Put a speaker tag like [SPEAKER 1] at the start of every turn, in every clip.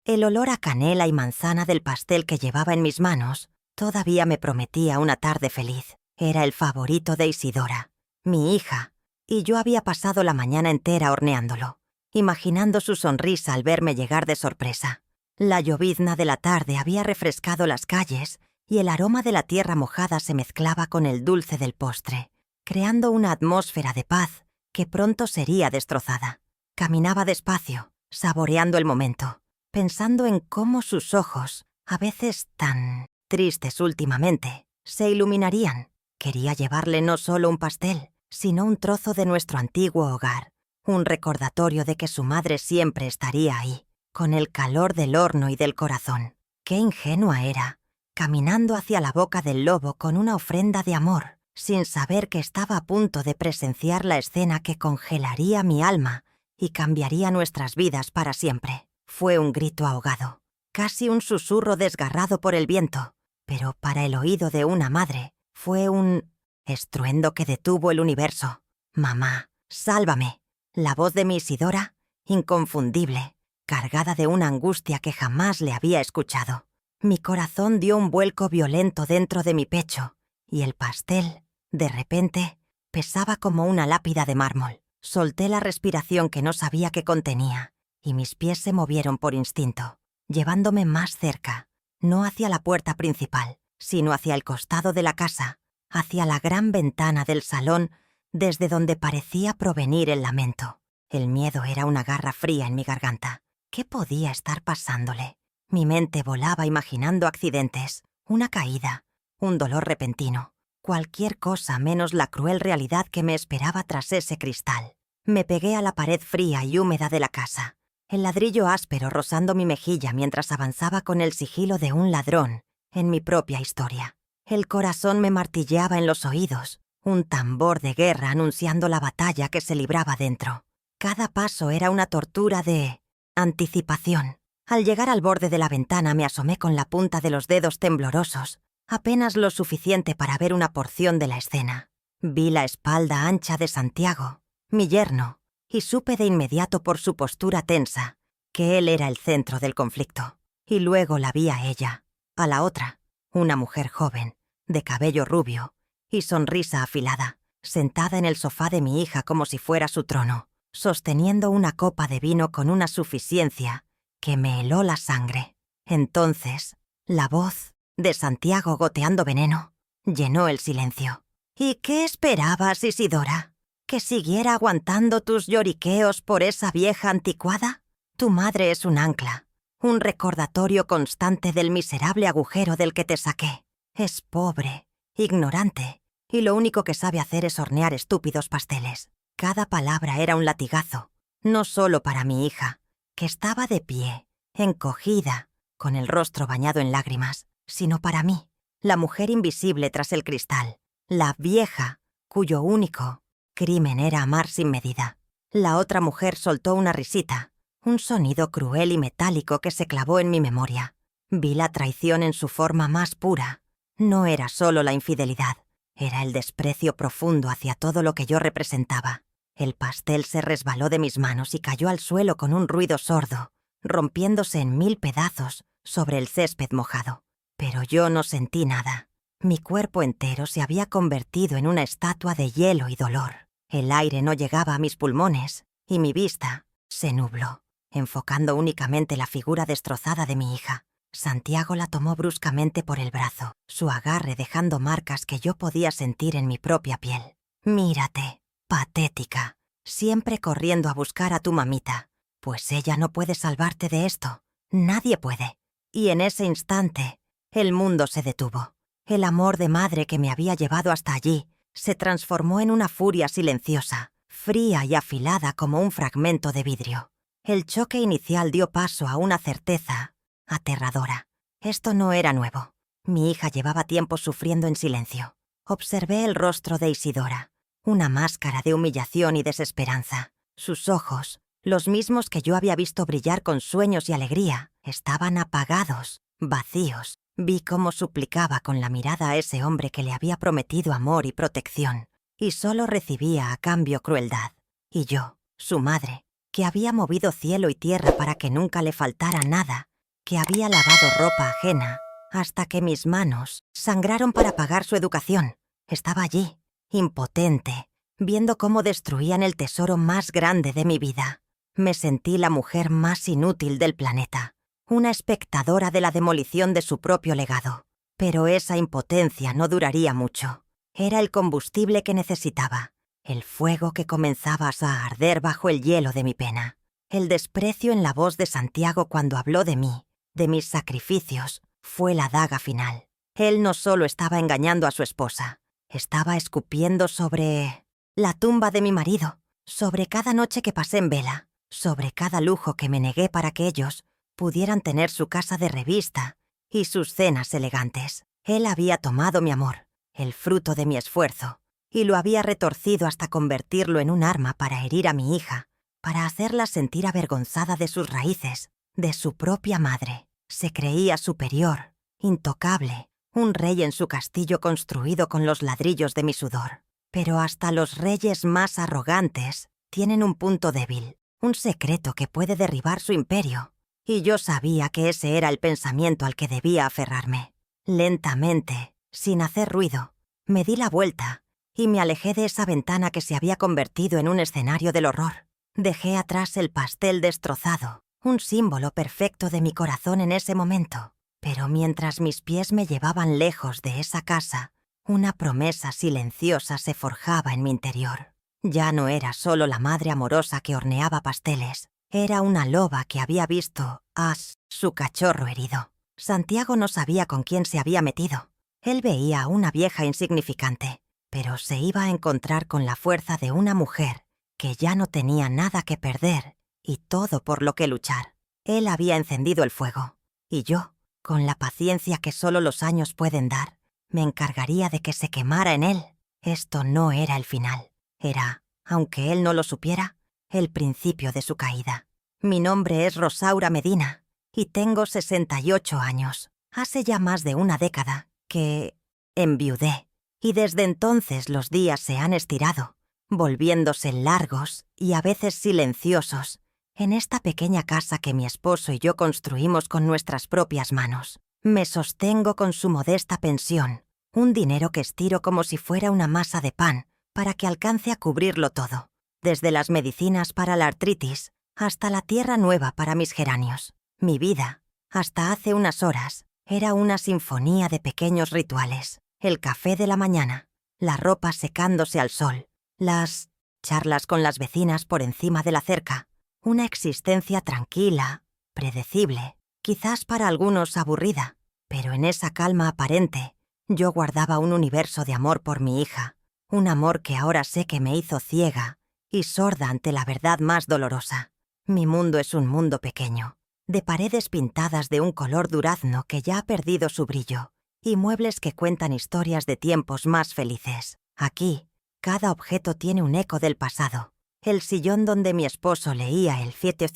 [SPEAKER 1] El olor a canela y manzana del pastel que llevaba en mis manos todavía me prometía una tarde feliz. Era el favorito de Isidora, mi hija, y yo había pasado la mañana entera horneándolo, imaginando su sonrisa al verme llegar de sorpresa. La llovizna de la tarde había refrescado las calles y el aroma de la tierra mojada se mezclaba con el dulce del postre, creando una atmósfera de paz que pronto sería destrozada. Caminaba despacio, saboreando el momento, pensando en cómo sus ojos, a veces tan tristes últimamente, se iluminarían. Quería llevarle no solo un pastel, sino un trozo de nuestro antiguo hogar, un recordatorio de que su madre siempre estaría ahí, con el calor del horno y del corazón. Qué ingenua era, caminando hacia la boca del lobo con una ofrenda de amor, sin saber que estaba a punto de presenciar la escena que congelaría mi alma y cambiaría nuestras vidas para siempre. Fue un grito ahogado, casi un susurro desgarrado por el viento, pero para el oído de una madre fue un estruendo que detuvo el universo. «Mamá, sálvame». La voz de mi Isidora, inconfundible, cargada de una angustia que jamás le había escuchado. Mi corazón dio un vuelco violento dentro de mi pecho, y el pastel, de repente, pesaba como una lápida de mármol. Solté la respiración que no sabía que contenía, y mis pies se movieron por instinto, llevándome más cerca, no hacia la puerta principal, sino hacia el costado de la casa, hacia la gran ventana del salón desde donde parecía provenir el lamento. El miedo era una garra fría en mi garganta. ¿Qué podía estar pasándole? Mi mente volaba imaginando accidentes, una caída, un dolor repentino, cualquier cosa menos la cruel realidad que me esperaba tras ese cristal. Me pegué a la pared fría y húmeda de la casa, el ladrillo áspero rozando mi mejilla mientras avanzaba con el sigilo de un ladrón en mi propia historia. El corazón me martilleaba en los oídos, un tambor de guerra anunciando la batalla que se libraba dentro. Cada paso era una tortura de anticipación. Al llegar al borde de la ventana me asomé con la punta de los dedos temblorosos, apenas lo suficiente para ver una porción de la escena. Vi la espalda ancha de Santiago, mi yerno, y supe de inmediato por su postura tensa que él era el centro del conflicto. Y luego la vi a ella, a la otra, una mujer joven, de cabello rubio y sonrisa afilada, sentada en el sofá de mi hija como si fuera su trono, sosteniendo una copa de vino con una suficiencia que me heló la sangre. Entonces, la voz de Santiago goteando veneno llenó el silencio. ¿Y qué esperabas, Isidora? ¿Que siguiera aguantando tus lloriqueos por esa vieja anticuada? Tu madre es un ancla, un recordatorio constante del miserable agujero del que te saqué. Es pobre, ignorante, y lo único que sabe hacer es hornear estúpidos pasteles. Cada palabra era un latigazo, no solo para mi hija, que estaba de pie, encogida, con el rostro bañado en lágrimas, sino para mí, la mujer invisible tras el cristal, la vieja, cuyo único crimen era amar sin medida. La otra mujer soltó una risita, un sonido cruel y metálico que se clavó en mi memoria. Vi la traición en su forma más pura. No era solo la infidelidad, era el desprecio profundo hacia todo lo que yo representaba. El pastel se resbaló de mis manos y cayó al suelo con un ruido sordo, rompiéndose en 1000 pedazos sobre el césped mojado. Pero yo no sentí nada. Mi cuerpo entero se había convertido en una estatua de hielo y dolor. El aire no llegaba a mis pulmones y mi vista se nubló, enfocando únicamente la figura destrozada de mi hija. Santiago la tomó bruscamente por el brazo, su agarre dejando marcas que yo podía sentir en mi propia piel. «Mírate, patética, siempre corriendo a buscar a tu mamita, pues ella no puede salvarte de esto, nadie puede». Y en ese instante, el mundo se detuvo. El amor de madre que me había llevado hasta allí se transformó en una furia silenciosa, fría y afilada como un fragmento de vidrio. El choque inicial dio paso a una certeza aterradora. Esto no era nuevo. Mi hija llevaba tiempo sufriendo en silencio. Observé el rostro de Isidora, una máscara de humillación y desesperanza. Sus ojos, los mismos que yo había visto brillar con sueños y alegría, estaban apagados, vacíos. Vi cómo suplicaba con la mirada a ese hombre que le había prometido amor y protección, y solo recibía a cambio crueldad. Y yo, su madre, que había movido cielo y tierra para que nunca le faltara nada, que había lavado ropa ajena, hasta que mis manos sangraron para pagar su educación. Estaba allí, impotente, viendo cómo destruían el tesoro más grande de mi vida. Me sentí la mujer más inútil del planeta, una espectadora de la demolición de su propio legado. Pero esa impotencia no duraría mucho. Era el combustible que necesitaba, el fuego que comenzaba a arder bajo el hielo de mi pena. El desprecio en la voz de Santiago cuando habló de mí, de mis sacrificios, fue la daga final. Él no solo estaba engañando a su esposa, estaba escupiendo sobre la tumba de mi marido, sobre cada noche que pasé en vela, sobre cada lujo que me negué para que ellos pudieran tener su casa de revista y sus cenas elegantes. Él había tomado mi amor, el fruto de mi esfuerzo, y lo había retorcido hasta convertirlo en un arma para herir a mi hija, para hacerla sentir avergonzada de sus raíces, de su propia madre. Se creía superior, intocable, un rey en su castillo construido con los ladrillos de mi sudor. Pero hasta los reyes más arrogantes tienen un punto débil, un secreto que puede derribar su imperio. Y yo sabía que ese era el pensamiento al que debía aferrarme. Lentamente, sin hacer ruido, me di la vuelta y me alejé de esa ventana que se había convertido en un escenario del horror. Dejé atrás el pastel destrozado, un símbolo perfecto de mi corazón en ese momento. Pero mientras mis pies me llevaban lejos de esa casa, una promesa silenciosa se forjaba en mi interior. Ya no era solo la madre amorosa que horneaba pasteles, era una loba que había visto a su cachorro herido. Santiago no sabía con quién se había metido. Él veía a una vieja insignificante, pero se iba a encontrar con la fuerza de una mujer que ya no tenía nada que perder y todo por lo que luchar. Él había encendido el fuego, y yo, con la paciencia que solo los años pueden dar, me encargaría de que se quemara en él. Esto no era el final. Era, aunque él no lo supiera, el principio de su caída. Mi nombre es Rosaura Medina y tengo 68 años. Hace ya más de una década que enviudé y desde entonces los días se han estirado, volviéndose largos y a veces silenciosos en esta pequeña casa que mi esposo y yo construimos con nuestras propias manos. Me sostengo con su modesta pensión, un dinero que estiro como si fuera una masa de pan para que alcance a cubrirlo todo, desde las medicinas para la artritis hasta la tierra nueva para mis geranios. Mi vida, hasta hace unas horas, era una sinfonía de pequeños rituales. El café de la mañana, la ropa secándose al sol, las charlas con las vecinas por encima de la cerca, una existencia tranquila, predecible, quizás para algunos aburrida, pero en esa calma aparente yo guardaba un universo de amor por mi hija, un amor que ahora sé que me hizo ciega y sorda ante la verdad más dolorosa. Mi mundo es un mundo pequeño, de paredes pintadas de un color durazno que ya ha perdido su brillo, y muebles que cuentan historias de tiempos más felices. Aquí, cada objeto tiene un eco del pasado. El sillón donde mi esposo leía el Cietios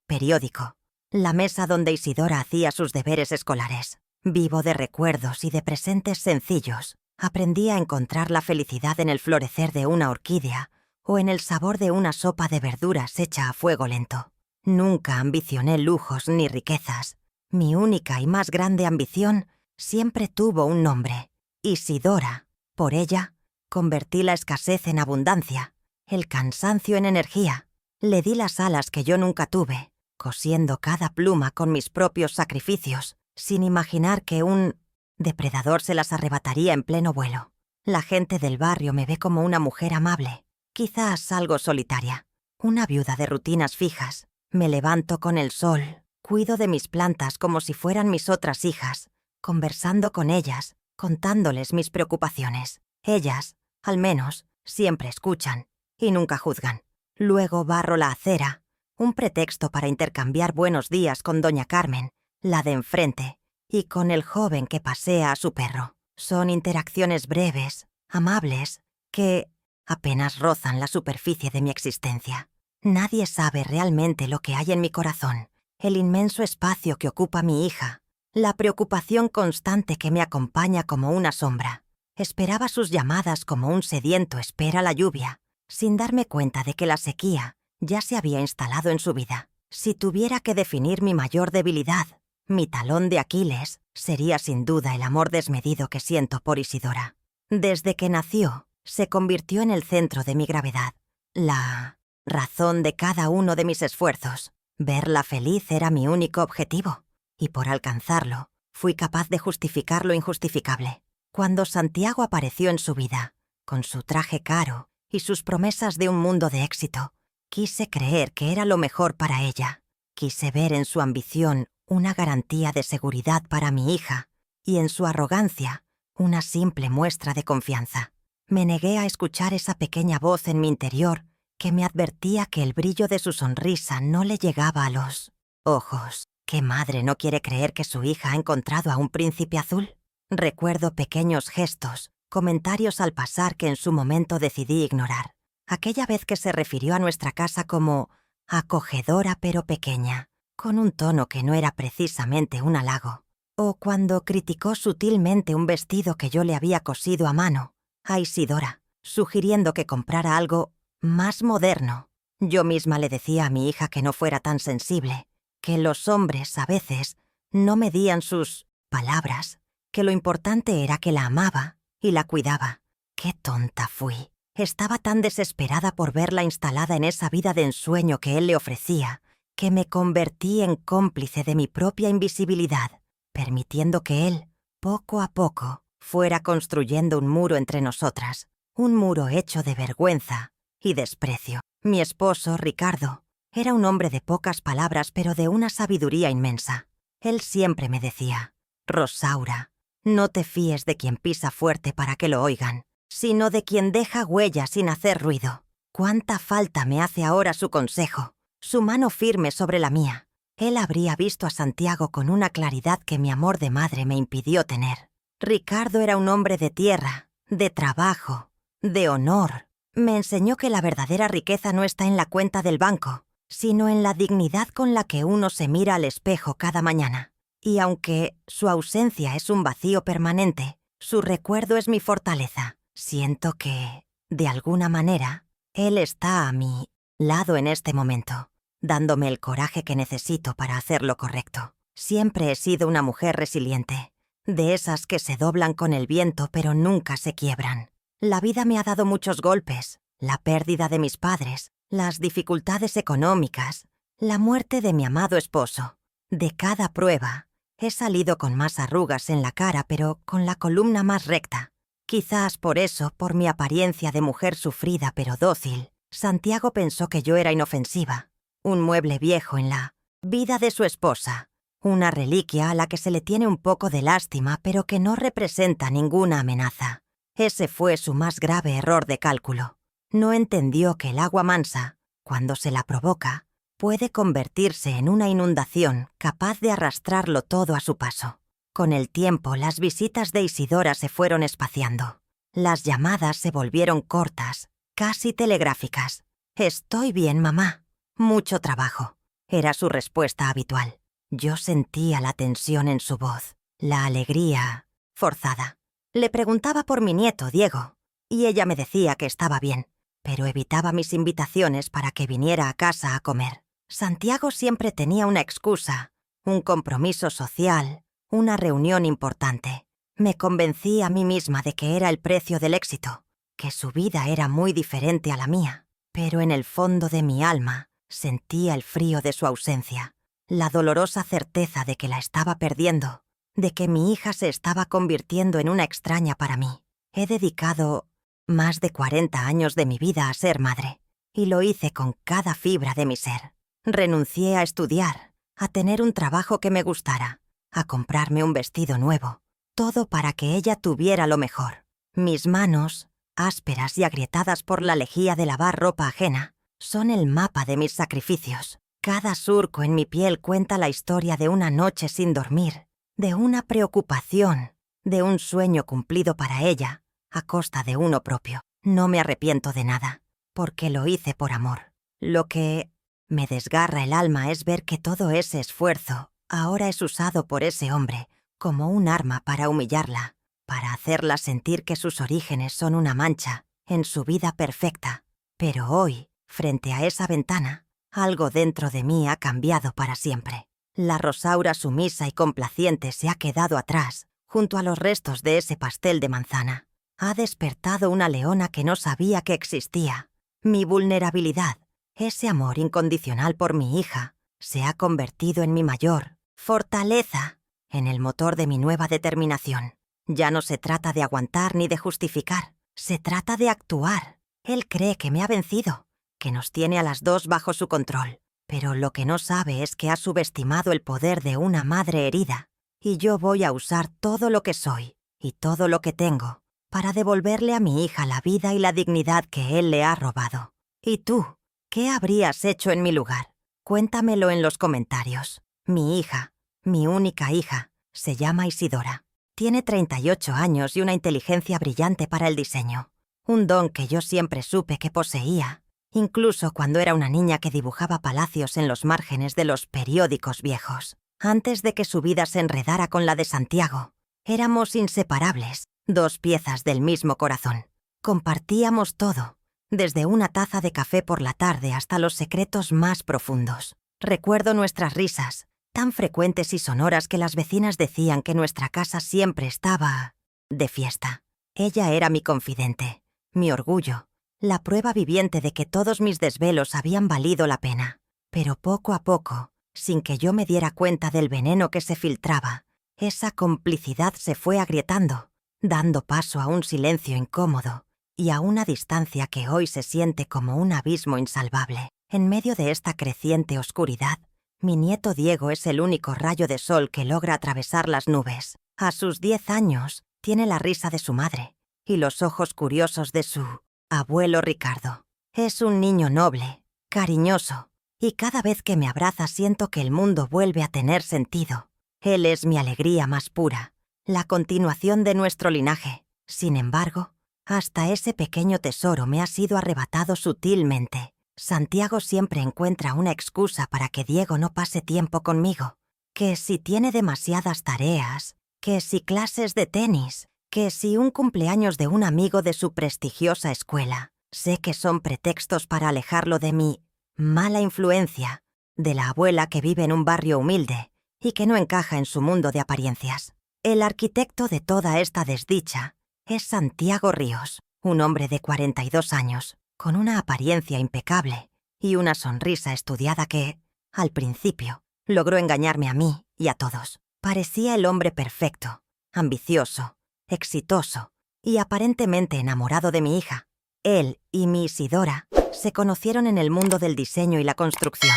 [SPEAKER 1] periódico. La mesa donde Isidora hacía sus deberes escolares. Vivo de recuerdos y de presentes sencillos. Aprendí a encontrar la felicidad en el florecer de una orquídea o en el sabor de una sopa de verduras hecha a fuego lento. Nunca ambicioné lujos ni riquezas. Mi única y más grande ambición siempre tuvo un nombre: Isidora. Por ella, convertí la escasez en abundancia, el cansancio en energía. Le di las alas que yo nunca tuve, cosiendo cada pluma con mis propios sacrificios, sin imaginar que un depredador se las arrebataría en pleno vuelo. La gente del barrio me ve como una mujer amable, quizás algo solitaria, una viuda de rutinas fijas. Me levanto con el sol, cuido de mis plantas como si fueran mis otras hijas, conversando con ellas, contándoles mis preocupaciones. Ellas, al menos, siempre escuchan y nunca juzgan. Luego barro la acera, un pretexto para intercambiar buenos días con doña Carmen, la de enfrente, y con el joven que pasea a su perro. Son interacciones breves, amables, que apenas rozan la superficie de mi existencia. Nadie sabe realmente lo que hay en mi corazón, el inmenso espacio que ocupa mi hija, la preocupación constante que me acompaña como una sombra. Esperaba sus llamadas como un sediento espera la lluvia, sin darme cuenta de que la sequía ya se había instalado en su vida. Si tuviera que definir mi mayor debilidad, mi talón de Aquiles, sería sin duda el amor desmedido que siento por Isidora. Desde que nació, se convirtió en el centro de mi gravedad, la razón de cada uno de mis esfuerzos. Verla feliz era mi único objetivo, y por alcanzarlo, fui capaz de justificar lo injustificable. Cuando Santiago apareció en su vida, con su traje caro y sus promesas de un mundo de éxito, quise creer que era lo mejor para ella. Quise ver en su ambición una garantía de seguridad para mi hija y en su arrogancia una simple muestra de confianza. Me negué a escuchar esa pequeña voz en mi interior que me advertía que el brillo de su sonrisa no le llegaba a los ojos. ¿Qué madre no quiere creer que su hija ha encontrado a un príncipe azul? Recuerdo pequeños gestos, comentarios al pasar que en su momento decidí ignorar. Aquella vez que se refirió a nuestra casa como acogedora pero pequeña, con un tono que no era precisamente un halago. O cuando criticó sutilmente un vestido que yo le había cosido a mano a Isidora, sugiriendo que comprara algo más moderno. Yo misma le decía a mi hija que no fuera tan sensible, que los hombres, a veces, no medían sus palabras, que lo importante era que la amaba y la cuidaba. ¡Qué tonta fui! Estaba tan desesperada por verla instalada en esa vida de ensueño que él le ofrecía, que me convertí en cómplice de mi propia invisibilidad, permitiendo que él, poco a poco, fuera construyendo un muro entre nosotras, un muro hecho de vergüenza y desprecio. Mi esposo, Ricardo, era un hombre de pocas palabras pero de una sabiduría inmensa. Él siempre me decía: «Rosaura, no te fíes de quien pisa fuerte para que lo oigan, sino de quien deja huella sin hacer ruido». Cuánta falta me hace ahora su consejo, su mano firme sobre la mía. Él habría visto a Santiago con una claridad que mi amor de madre me impidió tener. Ricardo era un hombre de tierra, de trabajo, de honor. Me enseñó que la verdadera riqueza no está en la cuenta del banco, sino en la dignidad con la que uno se mira al espejo cada mañana. Y aunque su ausencia es un vacío permanente, su recuerdo es mi fortaleza. Siento que, de alguna manera, él está a mi lado en este momento, dándome el coraje que necesito para hacer lo correcto. Siempre he sido una mujer resiliente, de esas que se doblan con el viento pero nunca se quiebran. La vida me ha dado muchos golpes, la pérdida de mis padres, las dificultades económicas, la muerte de mi amado esposo. De cada prueba, he salido con más arrugas en la cara pero con la columna más recta. Quizás por eso, por mi apariencia de mujer sufrida pero dócil, Santiago pensó que yo era inofensiva, un mueble viejo en la vida de su esposa, una reliquia a la que se le tiene un poco de lástima pero que no representa ninguna amenaza. Ese fue su más grave error de cálculo. No entendió que el agua mansa, cuando se la provoca, puede convertirse en una inundación capaz de arrastrarlo todo a su paso. Con el tiempo, las visitas de Isidora se fueron espaciando. Las llamadas se volvieron cortas, casi telegráficas. «Estoy bien, mamá. Mucho trabajo», era su respuesta habitual. Yo sentía la tensión en su voz, la alegría forzada. Le preguntaba por mi nieto, Diego, y ella me decía que estaba bien, pero evitaba mis invitaciones para que viniera a casa a comer. Santiago siempre tenía una excusa, un compromiso social, una reunión importante. Me convencí a mí misma de que era el precio del éxito, que su vida era muy diferente a la mía, pero en el fondo de mi alma sentía el frío de su ausencia, la dolorosa certeza de que la estaba perdiendo, de que mi hija se estaba convirtiendo en una extraña para mí. He dedicado más de 40 años de mi vida a ser madre, y lo hice con cada fibra de mi ser. Renuncié a estudiar, a tener un trabajo que me gustara, a comprarme un vestido nuevo, todo para que ella tuviera lo mejor. Mis manos, ásperas y agrietadas por la lejía de lavar ropa ajena, son el mapa de mis sacrificios. Cada surco en mi piel cuenta la historia de una noche sin dormir, de una preocupación, de un sueño cumplido para ella, a costa de uno propio. No me arrepiento de nada, porque lo hice por amor. Lo que me desgarra el alma es ver que todo ese esfuerzo ahora es usado por ese hombre como un arma para humillarla, para hacerla sentir que sus orígenes son una mancha en su vida perfecta. Pero hoy, frente a esa ventana, Algo dentro de mí ha cambiado para siempre. La Rosaura sumisa y complaciente se ha quedado atrás, junto a los restos de ese pastel de manzana. Ha despertado una leona que no sabía que existía. Mi vulnerabilidad, ese amor incondicional por mi hija, se ha convertido en mi mayor fortaleza, en el motor de mi nueva determinación. Ya no se trata de aguantar ni de justificar, se trata de actuar. Él cree que me ha vencido, que nos tiene a las dos bajo su control, pero lo que no sabe es que ha subestimado el poder de una madre herida, y yo voy a usar todo lo que soy y todo lo que tengo para devolverle a mi hija la vida y la dignidad que él le ha robado. ¿Y tú? ¿Qué habrías hecho en mi lugar? Cuéntamelo en los comentarios. Mi hija, mi única hija, se llama Isidora. Tiene 38 años y una inteligencia brillante para el diseño. Un don que yo siempre supe que poseía, incluso cuando era una niña que dibujaba palacios en los márgenes de los periódicos viejos. Antes de que su vida se enredara con la de Santiago, éramos inseparables, dos piezas del mismo corazón. Compartíamos todo, desde una taza de café por la tarde hasta los secretos más profundos. Recuerdo nuestras risas, tan frecuentes y sonoras que las vecinas decían que nuestra casa siempre estaba de fiesta. Ella era mi confidente, mi orgullo, la prueba viviente de que todos mis desvelos habían valido la pena. Pero poco a poco, sin que yo me diera cuenta del veneno que se filtraba, esa complicidad se fue agrietando, dando paso a un silencio incómodo y a una distancia que hoy se siente como un abismo insalvable. En medio de esta creciente oscuridad, mi nieto Diego es el único rayo de sol que logra atravesar las nubes. A sus 10 años, tiene la risa de su madre y los ojos curiosos de su abuelo Ricardo. Es un niño noble, cariñoso, y cada vez que me abraza siento que el mundo vuelve a tener sentido. Él es mi alegría más pura, la continuación de nuestro linaje. Sin embargo, hasta ese pequeño tesoro me ha sido arrebatado sutilmente. Santiago siempre encuentra una excusa para que Diego no pase tiempo conmigo. Que si tiene demasiadas tareas, que si clases de tenis, que si un cumpleaños de un amigo de su prestigiosa escuela. Sé que son pretextos para alejarlo de mi mala influencia, de la abuela que vive en un barrio humilde y que no encaja en su mundo de apariencias. El arquitecto de toda esta desdicha es Santiago Ríos, un hombre de 42 años, con una apariencia impecable y una sonrisa estudiada que, al principio, logró engañarme a mí y a todos. Parecía el hombre perfecto, ambicioso, exitoso y aparentemente enamorado de mi hija. Él y mi Isidora se conocieron en el mundo del diseño y la construcción,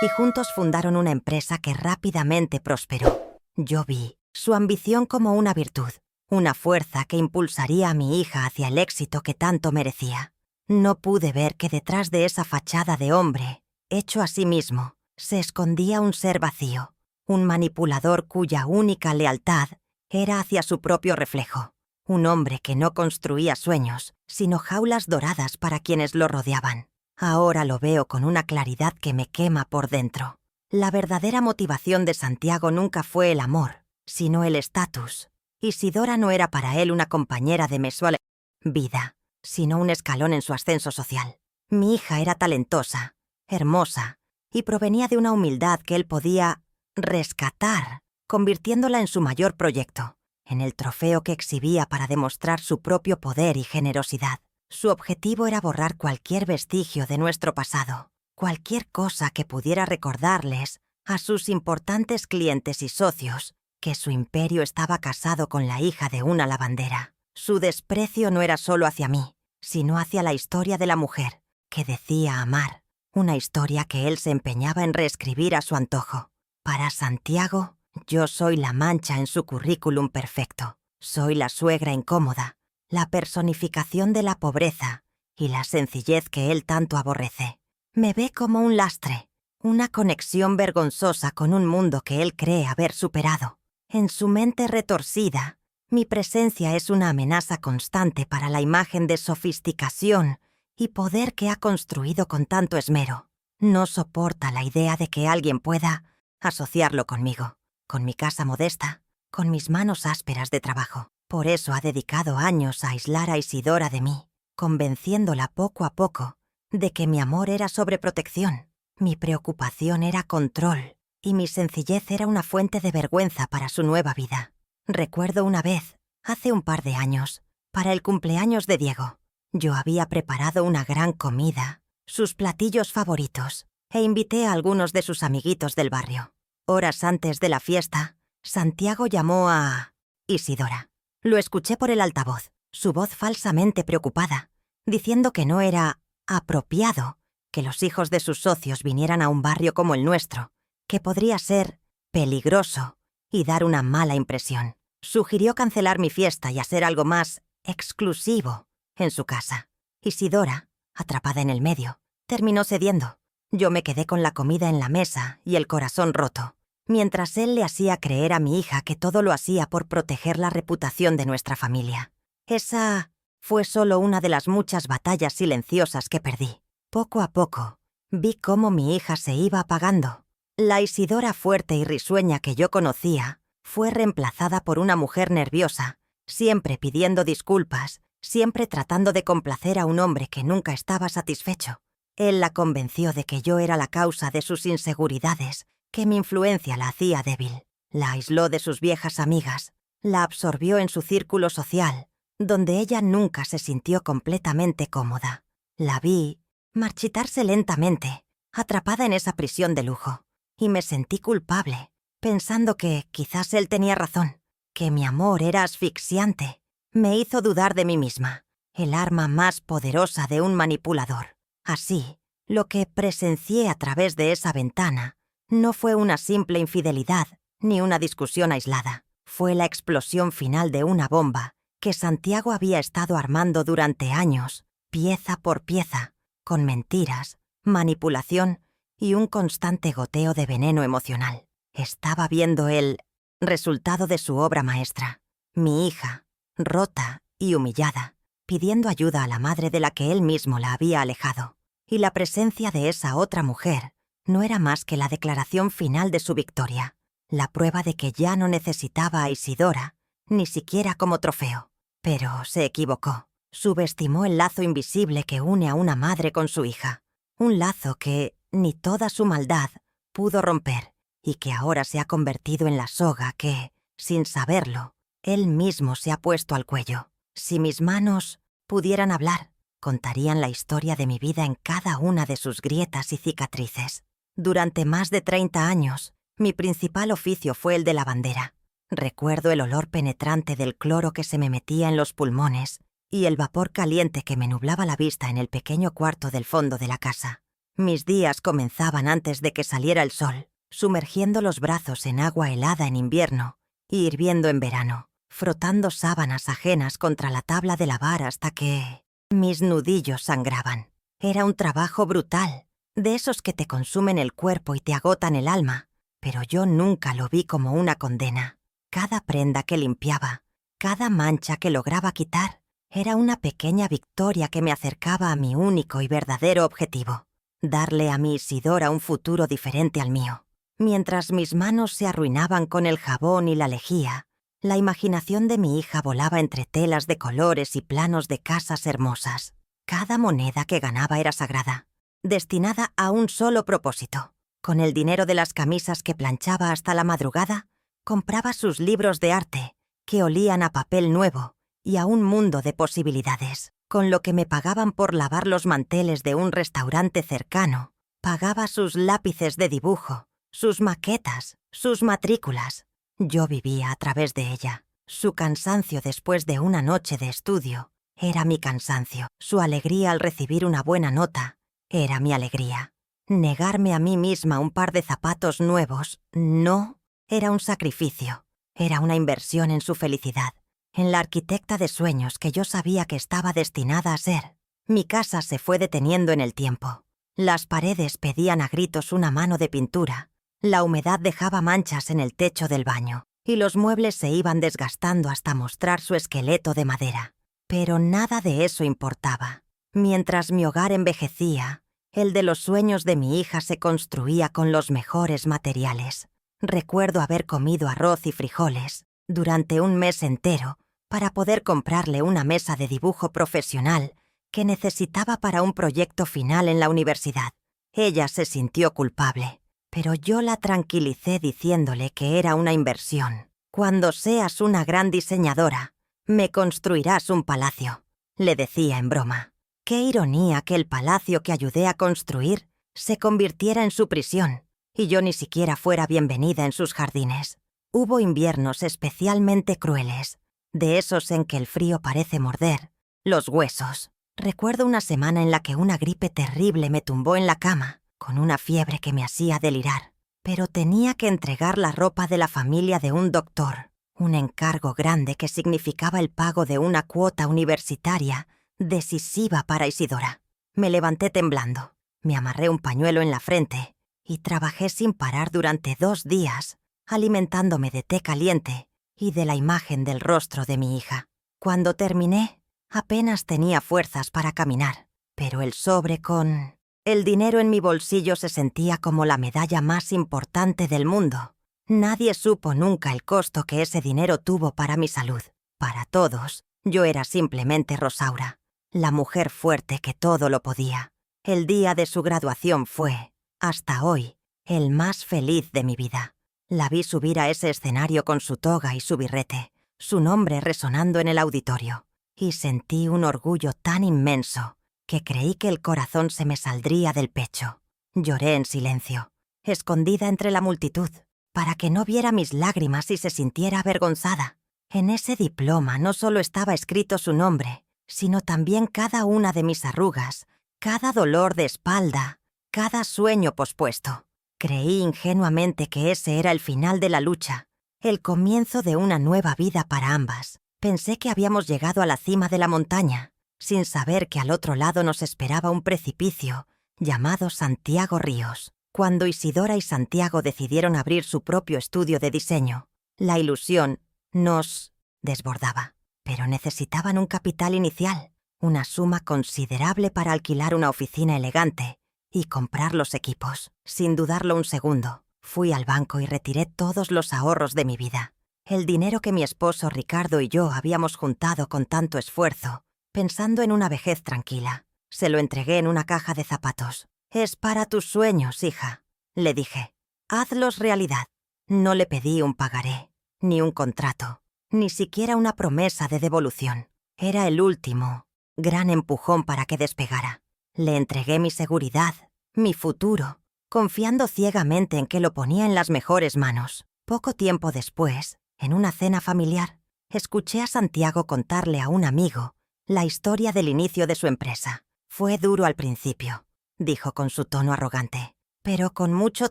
[SPEAKER 1] y juntos fundaron una empresa que rápidamente prosperó. Yo vi su ambición como una virtud, una fuerza que impulsaría a mi hija hacia el éxito que tanto merecía. No pude ver que detrás de esa fachada de hombre, hecho a sí mismo, se escondía un ser vacío, un manipulador cuya única lealtad era hacia su propio reflejo, un hombre que no construía sueños, sino jaulas doradas para quienes lo rodeaban. Ahora lo veo con una claridad que me quema por dentro. La verdadera motivación de Santiago nunca fue el amor, sino el estatus. Isidora no era para él una compañera de mensual vida, sino un escalón en su ascenso social. Mi hija era talentosa, hermosa, y provenía de una humildad que él podía rescatar, convirtiéndola en su mayor proyecto, en el trofeo que exhibía para demostrar su propio poder y generosidad. Su objetivo era borrar cualquier vestigio de nuestro pasado, cualquier cosa que pudiera recordarles a sus importantes clientes y socios que su imperio estaba casado con la hija de una lavandera. Su desprecio no era solo hacia mí, sino hacia la historia de la mujer que decía amar, una historia que él se empeñaba en reescribir a su antojo. Para Santiago, yo soy la mancha en su currículum perfecto. Soy la suegra incómoda, la personificación de la pobreza y la sencillez que él tanto aborrece. Me ve como un lastre, una conexión vergonzosa con un mundo que él cree haber superado. En su mente retorcida, mi presencia es una amenaza constante para la imagen de sofisticación y poder que ha construido con tanto esmero. No soporta la idea de que alguien pueda asociarlo conmigo, con mi casa modesta, con mis manos ásperas de trabajo. Por eso ha dedicado años a aislar a Isidora de mí, convenciéndola poco a poco de que mi amor era sobreprotección, Mi preocupación era control y mi sencillez era una fuente de vergüenza para su nueva vida. Recuerdo una vez, hace un par de años, para el cumpleaños de Diego. Yo había preparado una gran comida, sus platillos favoritos, e invité a algunos de sus amiguitos del barrio. Horas antes de la fiesta, Santiago llamó a Isidora. Lo escuché por el altavoz, su voz falsamente preocupada, diciendo que no era apropiado que los hijos de sus socios vinieran a un barrio como el nuestro, que podría ser peligroso y dar una mala impresión. Sugirió cancelar mi fiesta y hacer algo más exclusivo en su casa. Isidora, atrapada en el medio, terminó cediendo. Yo me quedé con la comida en la mesa y el corazón roto, mientras él le hacía creer a mi hija que todo lo hacía por proteger la reputación de nuestra familia. Esa fue solo una de las muchas batallas silenciosas que perdí. Poco a poco, vi cómo mi hija se iba apagando. La Isidora fuerte y risueña que yo conocía fue reemplazada por una mujer nerviosa, siempre pidiendo disculpas, siempre tratando de complacer a un hombre que nunca estaba satisfecho. Él la convenció de que yo era la causa de sus inseguridades, que mi influencia la hacía débil. La aisló de sus viejas amigas, la absorbió en su círculo social, donde ella nunca se sintió completamente cómoda. La vi marchitarse lentamente, atrapada en esa prisión de lujo, y me sentí culpable, pensando que quizás él tenía razón, que mi amor era asfixiante. Me hizo dudar de mí misma, el arma más poderosa de un manipulador. Así, lo que presencié a través de esa ventana no fue una simple infidelidad ni una discusión aislada. Fue la explosión final de una bomba que Santiago había estado armando durante años, pieza por pieza, con mentiras, manipulación y un constante goteo de veneno emocional. Estaba viendo el resultado de su obra maestra. Mi hija, rota y humillada, pidiendo ayuda a la madre de la que él mismo la había alejado. Y la presencia de esa otra mujer no era más que la declaración final de su victoria, la prueba de que ya no necesitaba a Isidora, ni siquiera como trofeo. Pero se equivocó. Subestimó el lazo invisible que une a una madre con su hija. Un lazo que ni toda su maldad pudo romper y que ahora se ha convertido en la soga que, sin saberlo, él mismo se ha puesto al cuello. Si mis manos pudieran hablar, contarían la historia de mi vida en cada una de sus grietas y cicatrices. Durante más de 30 años, mi principal oficio fue el de lavandera. Recuerdo el olor penetrante del cloro que se me metía en los pulmones y el vapor caliente que me nublaba la vista en el pequeño cuarto del fondo de la casa. Mis días comenzaban antes de que saliera el sol, sumergiendo los brazos en agua helada en invierno y hirviendo en verano, frotando sábanas ajenas contra la tabla de lavar hasta que mis nudillos sangraban. Era un trabajo brutal, de esos que te consumen el cuerpo y te agotan el alma, pero yo nunca lo vi como una condena. Cada prenda que limpiaba, cada mancha que lograba quitar, era una pequeña victoria que me acercaba a mi único y verdadero objetivo, darle a mi Isidora un futuro diferente al mío. Mientras mis manos se arruinaban con el jabón y la lejía, la imaginación de mi hija volaba entre telas de colores y planos de casas hermosas. Cada moneda que ganaba era sagrada, destinada a un solo propósito. Con el dinero de las camisas que planchaba hasta la madrugada, compraba sus libros de arte, que olían a papel nuevo y a un mundo de posibilidades. Con lo que me pagaban por lavar los manteles de un restaurante cercano, pagaba sus lápices de dibujo, sus maquetas, sus matrículas. Yo vivía a través de ella. Su cansancio después de una noche de estudio era mi cansancio. Su alegría al recibir una buena nota era mi alegría. Negarme a mí misma un par de zapatos nuevos no era un sacrificio. Era una inversión en su felicidad, en la arquitecta de sueños que yo sabía que estaba destinada a ser. Mi casa se fue deteniendo en el tiempo. Las paredes pedían a gritos una mano de pintura. La humedad dejaba manchas en el techo del baño y los muebles se iban desgastando hasta mostrar su esqueleto de madera. Pero nada de eso importaba. Mientras mi hogar envejecía, el de los sueños de mi hija se construía con los mejores materiales. Recuerdo haber comido arroz y frijoles durante un mes entero para poder comprarle una mesa de dibujo profesional que necesitaba para un proyecto final en la universidad. Ella se sintió culpable, pero yo la tranquilicé diciéndole que era una inversión. Cuando seas una gran diseñadora, me construirás un palacio, le decía en broma. Qué ironía que el palacio que ayudé a construir se convirtiera en su prisión y yo ni siquiera fuera bienvenida en sus jardines. Hubo inviernos especialmente crueles, de esos en que el frío parece morder los huesos. Recuerdo una semana en la que una gripe terrible me tumbó en la cama, con una fiebre que me hacía delirar. Pero tenía que entregar la ropa de la familia de un doctor, un encargo grande que significaba el pago de una cuota universitaria decisiva para Isidora. Me levanté temblando, me amarré un pañuelo en la frente y trabajé sin parar durante 2 días, alimentándome de té caliente y de la imagen del rostro de mi hija. Cuando terminé, apenas tenía fuerzas para caminar, pero el sobre con el dinero en mi bolsillo se sentía como la medalla más importante del mundo. Nadie supo nunca el costo que ese dinero tuvo para mi salud. Para todos, yo era simplemente Rosaura, la mujer fuerte que todo lo podía. El día de su graduación fue, hasta hoy, el más feliz de mi vida. La vi subir a ese escenario con su toga y su birrete, su nombre resonando en el auditorio, y sentí un orgullo tan inmenso que creí que el corazón se me saldría del pecho. Lloré en silencio, escondida entre la multitud, para que no viera mis lágrimas y se sintiera avergonzada. En ese diploma no solo estaba escrito su nombre, sino también cada una de mis arrugas, cada dolor de espalda, cada sueño pospuesto. Creí ingenuamente que ese era el final de la lucha, el comienzo de una nueva vida para ambas. Pensé que habíamos llegado a la cima de la montaña, sin saber que al otro lado nos esperaba un precipicio llamado Santiago Ríos. Cuando Isidora y Santiago decidieron abrir su propio estudio de diseño, la ilusión nos desbordaba. Pero necesitaban un capital inicial, una suma considerable para alquilar una oficina elegante y comprar los equipos. Sin dudarlo un segundo, fui al banco y retiré todos los ahorros de mi vida. El dinero que mi esposo Ricardo y yo habíamos juntado con tanto esfuerzo, pensando en una vejez tranquila. Se lo entregué en una caja de zapatos. «Es para tus sueños, hija», le dije. «Hazlos realidad». No le pedí un pagaré, ni un contrato, ni siquiera una promesa de devolución. Era el último gran empujón para que despegara. Le entregué mi seguridad, mi futuro, confiando ciegamente en que lo ponía en las mejores manos. Poco tiempo después, en una cena familiar, escuché a Santiago contarle a un amigo la historia del inicio de su empresa. «Fue duro al principio», dijo con su tono arrogante, «pero con mucho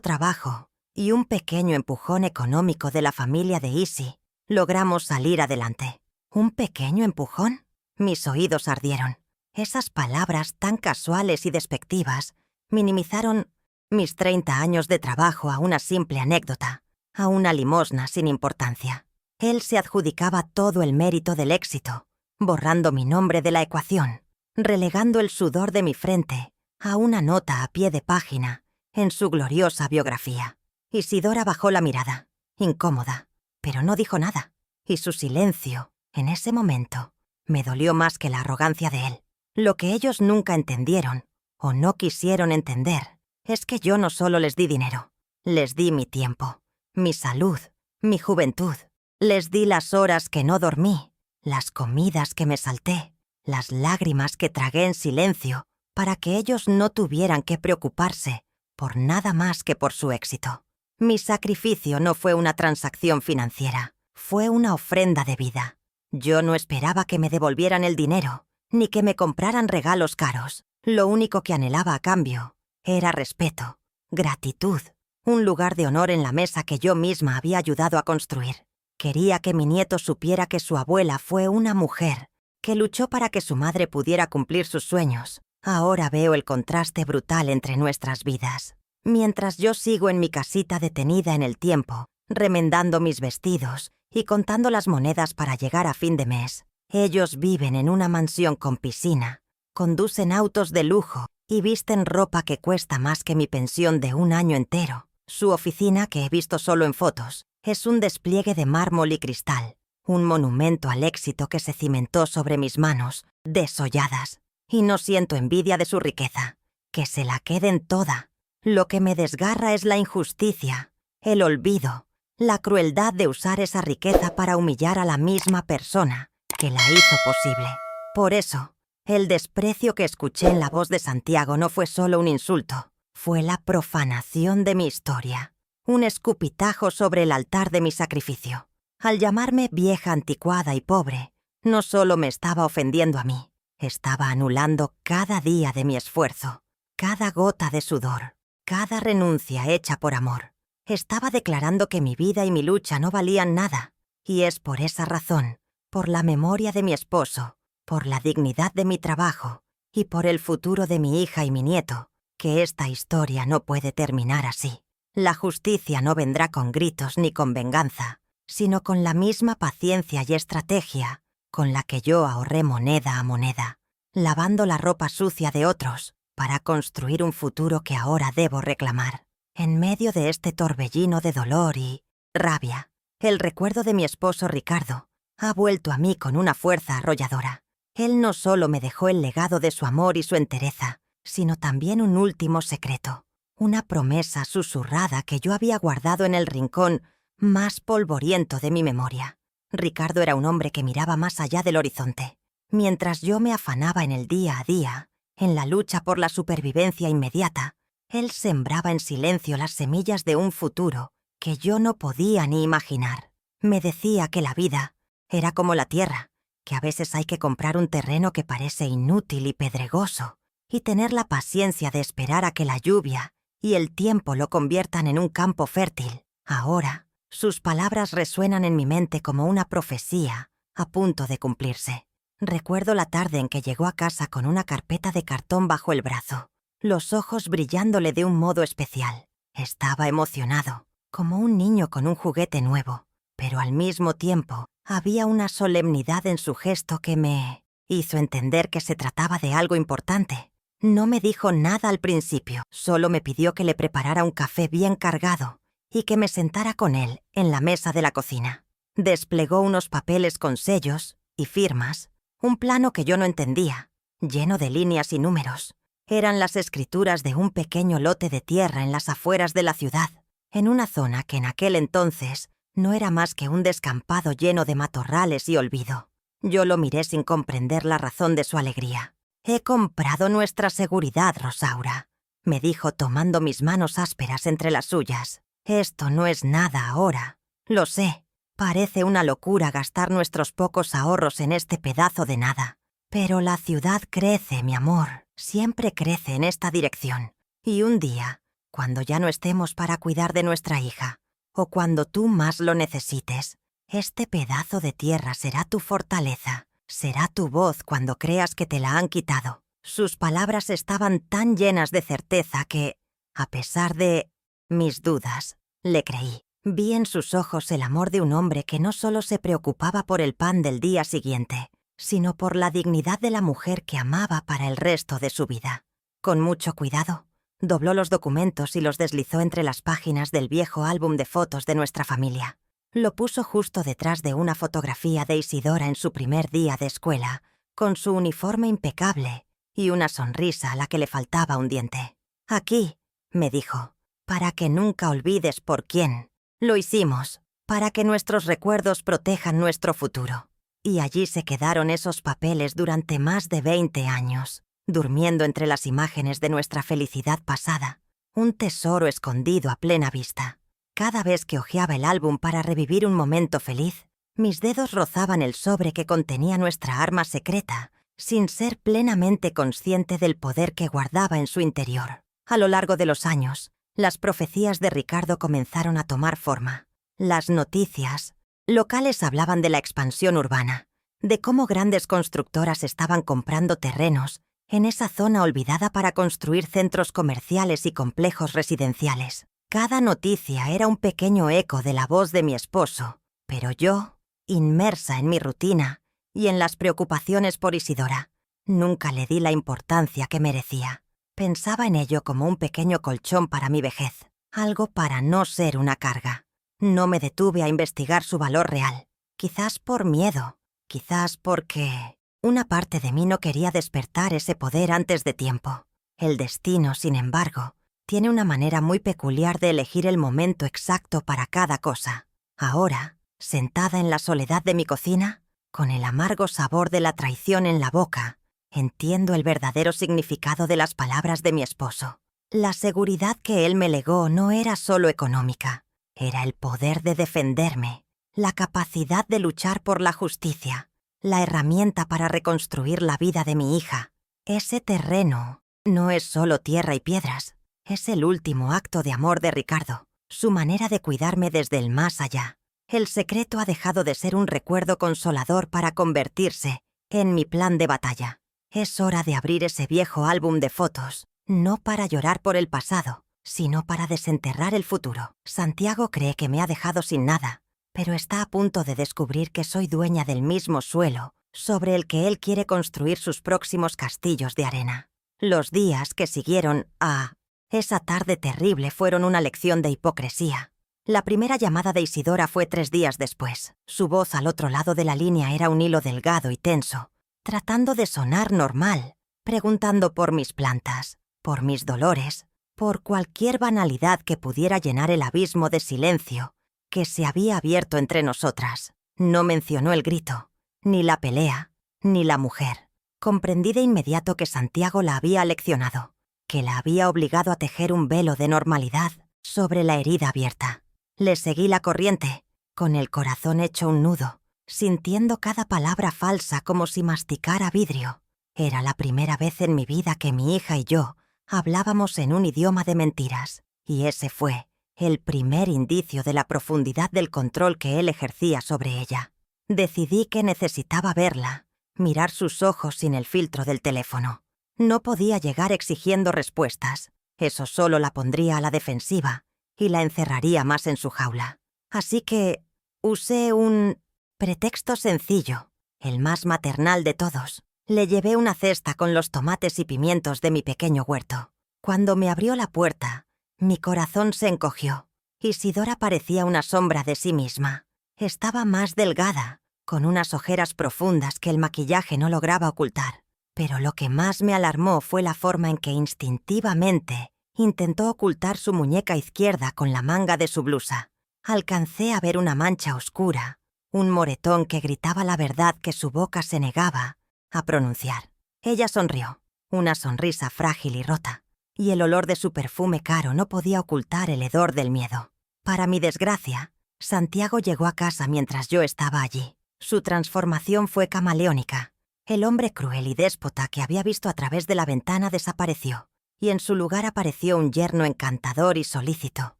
[SPEAKER 1] trabajo y un pequeño empujón económico de la familia de Isi, logramos salir adelante». ¿Un pequeño empujón? Mis oídos ardieron. Esas palabras tan casuales y despectivas minimizaron mis 30 años de trabajo a una simple anécdota, a una limosna sin importancia. Él se adjudicaba todo el mérito del éxito, borrando mi nombre de la ecuación, relegando el sudor de mi frente a una nota a pie de página en su gloriosa biografía. Isidora bajó la mirada, incómoda, pero no dijo nada, y su silencio, en ese momento, me dolió más que la arrogancia de él. Lo que ellos nunca entendieron, o no quisieron entender, es que yo no solo les di dinero, les di mi tiempo, mi salud, mi juventud. Les di las horas que no dormí, las comidas que me salté, las lágrimas que tragué en silencio, para que ellos no tuvieran que preocuparse por nada más que por su éxito. Mi sacrificio no fue una transacción financiera, fue una ofrenda de vida. Yo no esperaba que me devolvieran el dinero, ni que me compraran regalos caros. Lo único que anhelaba a cambio era respeto, gratitud, un lugar de honor en la mesa que yo misma había ayudado a construir. Quería que mi nieto supiera que su abuela fue una mujer que luchó para que su madre pudiera cumplir sus sueños. Ahora veo el contraste brutal entre nuestras vidas. Mientras yo sigo en mi casita detenida en el tiempo, remendando mis vestidos y contando las monedas para llegar a fin de mes, ellos viven en una mansión con piscina, conducen autos de lujo y visten ropa que cuesta más que mi pensión de un año entero. Su oficina, que he visto solo en fotos, es un despliegue de mármol y cristal, un monumento al éxito que se cimentó sobre mis manos, desolladas. Y no siento envidia de su riqueza. Que se la queden toda. Lo que me desgarra es la injusticia, el olvido, la crueldad de usar esa riqueza para humillar a la misma persona que la hizo posible. Por eso, el desprecio que escuché en la voz de Santiago no fue solo un insulto, fue la profanación de mi historia, un escupitajo sobre el altar de mi sacrificio. Al llamarme vieja anticuada y pobre, no solo me estaba ofendiendo a mí, estaba anulando cada día de mi esfuerzo, cada gota de sudor, cada renuncia hecha por amor. Estaba declarando que mi vida y mi lucha no valían nada, y es por esa razón, por la memoria de mi esposo, por la dignidad de mi trabajo y por el futuro de mi hija y mi nieto, que esta historia no puede terminar así. La justicia no vendrá con gritos ni con venganza, sino con la misma paciencia y estrategia con la que yo ahorré moneda a moneda, lavando la ropa sucia de otros para construir un futuro que ahora debo reclamar. En medio de este torbellino de dolor y rabia, el recuerdo de mi esposo Ricardo ha vuelto a mí con una fuerza arrolladora. Él no solo me dejó el legado de su amor y su entereza, sino también un último secreto, una promesa susurrada que yo había guardado en el rincón más polvoriento de mi memoria. Ricardo era un hombre que miraba más allá del horizonte. Mientras yo me afanaba en el día a día, en la lucha por la supervivencia inmediata, él sembraba en silencio las semillas de un futuro que yo no podía ni imaginar. Me decía que la vida era como la tierra, que a veces hay que comprar un terreno que parece inútil y pedregoso, y tener la paciencia de esperar a que la lluvia y el tiempo lo conviertan en un campo fértil. Ahora, sus palabras resuenan en mi mente como una profecía a punto de cumplirse. Recuerdo la tarde en que llegó a casa con una carpeta de cartón bajo el brazo, los ojos brillándole de un modo especial. Estaba emocionado, como un niño con un juguete nuevo, pero al mismo tiempo había una solemnidad en su gesto que me hizo entender que se trataba de algo importante. No me dijo nada al principio, solo me pidió que le preparara un café bien cargado y que me sentara con él en la mesa de la cocina. Desplegó unos papeles con sellos y firmas, un plano que yo no entendía, lleno de líneas y números. Eran las escrituras de un pequeño lote de tierra en las afueras de la ciudad, en una zona que en aquel entonces no era más que un descampado lleno de matorrales y olvido. Yo lo miré sin comprender la razón de su alegría. «He comprado nuestra seguridad, Rosaura», me dijo tomando mis manos ásperas entre las suyas. «Esto no es nada ahora. Lo sé. Parece una locura gastar nuestros pocos ahorros en este pedazo de nada. Pero la ciudad crece, mi amor. Siempre crece en esta dirección. Y un día, cuando ya no estemos para cuidar de nuestra hija, o cuando tú más lo necesites, este pedazo de tierra será tu fortaleza, será tu voz cuando creas que te la han quitado». Sus palabras estaban tan llenas de certeza que, a pesar de mis dudas, le creí. Vi en sus ojos el amor de un hombre que no solo se preocupaba por el pan del día siguiente, sino por la dignidad de la mujer que amaba para el resto de su vida. Con mucho cuidado, dobló los documentos y los deslizó entre las páginas del viejo álbum de fotos de nuestra familia. Lo puso justo detrás de una fotografía de Isidora en su primer día de escuela, con su uniforme impecable y una sonrisa a la que le faltaba un diente. «Aquí», me dijo, «para que nunca olvides por quién lo hicimos, para que nuestros recuerdos protejan nuestro futuro». Y allí se quedaron esos papeles durante más de 20 años, durmiendo entre las imágenes de nuestra felicidad pasada, un tesoro escondido a plena vista. Cada vez que hojeaba el álbum para revivir un momento feliz, mis dedos rozaban el sobre que contenía nuestra arma secreta, sin ser plenamente consciente del poder que guardaba en su interior. A lo largo de los años, las profecías de Ricardo comenzaron a tomar forma. Las noticias locales hablaban de la expansión urbana, de cómo grandes constructoras estaban comprando terrenos en esa zona olvidada para construir centros comerciales y complejos residenciales. Cada noticia era un pequeño eco de la voz de mi esposo, pero yo, inmersa en mi rutina y en las preocupaciones por Isidora, nunca le di la importancia que merecía. Pensaba en ello como un pequeño colchón para mi vejez, algo para no ser una carga. No me detuve a investigar su valor real, quizás por miedo, quizás porque una parte de mí no quería despertar ese poder antes de tiempo. El destino, sin embargo, tiene una manera muy peculiar de elegir el momento exacto para cada cosa. Ahora, sentada en la soledad de mi cocina, con el amargo sabor de la traición en la boca, entiendo el verdadero significado de las palabras de mi esposo. La seguridad que él me legó no era solo económica, era el poder de defenderme, la capacidad de luchar por la justicia, la herramienta para reconstruir la vida de mi hija. Ese terreno no es solo tierra y piedras, es el último acto de amor de Ricardo, su manera de cuidarme desde el más allá. El secreto ha dejado de ser un recuerdo consolador para convertirse en mi plan de batalla. Es hora de abrir ese viejo álbum de fotos, no para llorar por el pasado, sino para desenterrar el futuro. Santiago cree que me ha dejado sin nada, pero está a punto de descubrir que soy dueña del mismo suelo sobre el que él quiere construir sus próximos castillos de arena. Los días que siguieron a esa tarde terrible fueron una lección de hipocresía. La primera llamada de Isidora fue 3 días después. Su voz al otro lado de la línea era un hilo delgado y tenso, tratando de sonar normal, preguntando por mis plantas, por mis dolores, por cualquier banalidad que pudiera llenar el abismo de silencio que se había abierto entre nosotras. No mencionó el grito, ni la pelea, ni la mujer. Comprendí de inmediato que Santiago la había aleccionado, que la había obligado a tejer un velo de normalidad sobre la herida abierta. Le seguí la corriente, con el corazón hecho un nudo, sintiendo cada palabra falsa como si masticara vidrio. Era la primera vez en mi vida que mi hija y yo hablábamos en un idioma de mentiras, y ese fue el primer indicio de la profundidad del control que él ejercía sobre ella. Decidí que necesitaba verla, mirar sus ojos sin el filtro del teléfono. No podía llegar exigiendo respuestas, eso solo la pondría a la defensiva y la encerraría más en su jaula. Así que usé un pretexto sencillo, el más maternal de todos. Le llevé una cesta con los tomates y pimientos de mi pequeño huerto. Cuando me abrió la puerta, mi corazón se encogió. Isidora parecía una sombra de sí misma. Estaba más delgada, con unas ojeras profundas que el maquillaje no lograba ocultar. Pero lo que más me alarmó fue la forma en que instintivamente intentó ocultar su muñeca izquierda con la manga de su blusa. Alcancé a ver una mancha oscura, un moretón que gritaba la verdad que su boca se negaba a pronunciar. Ella sonrió, una sonrisa frágil y rota, y el olor de su perfume caro no podía ocultar el hedor del miedo. Para mi desgracia, Santiago llegó a casa mientras yo estaba allí. Su transformación fue camaleónica. El hombre cruel y déspota que había visto a través de la ventana desapareció, y en su lugar apareció un yerno encantador y solícito.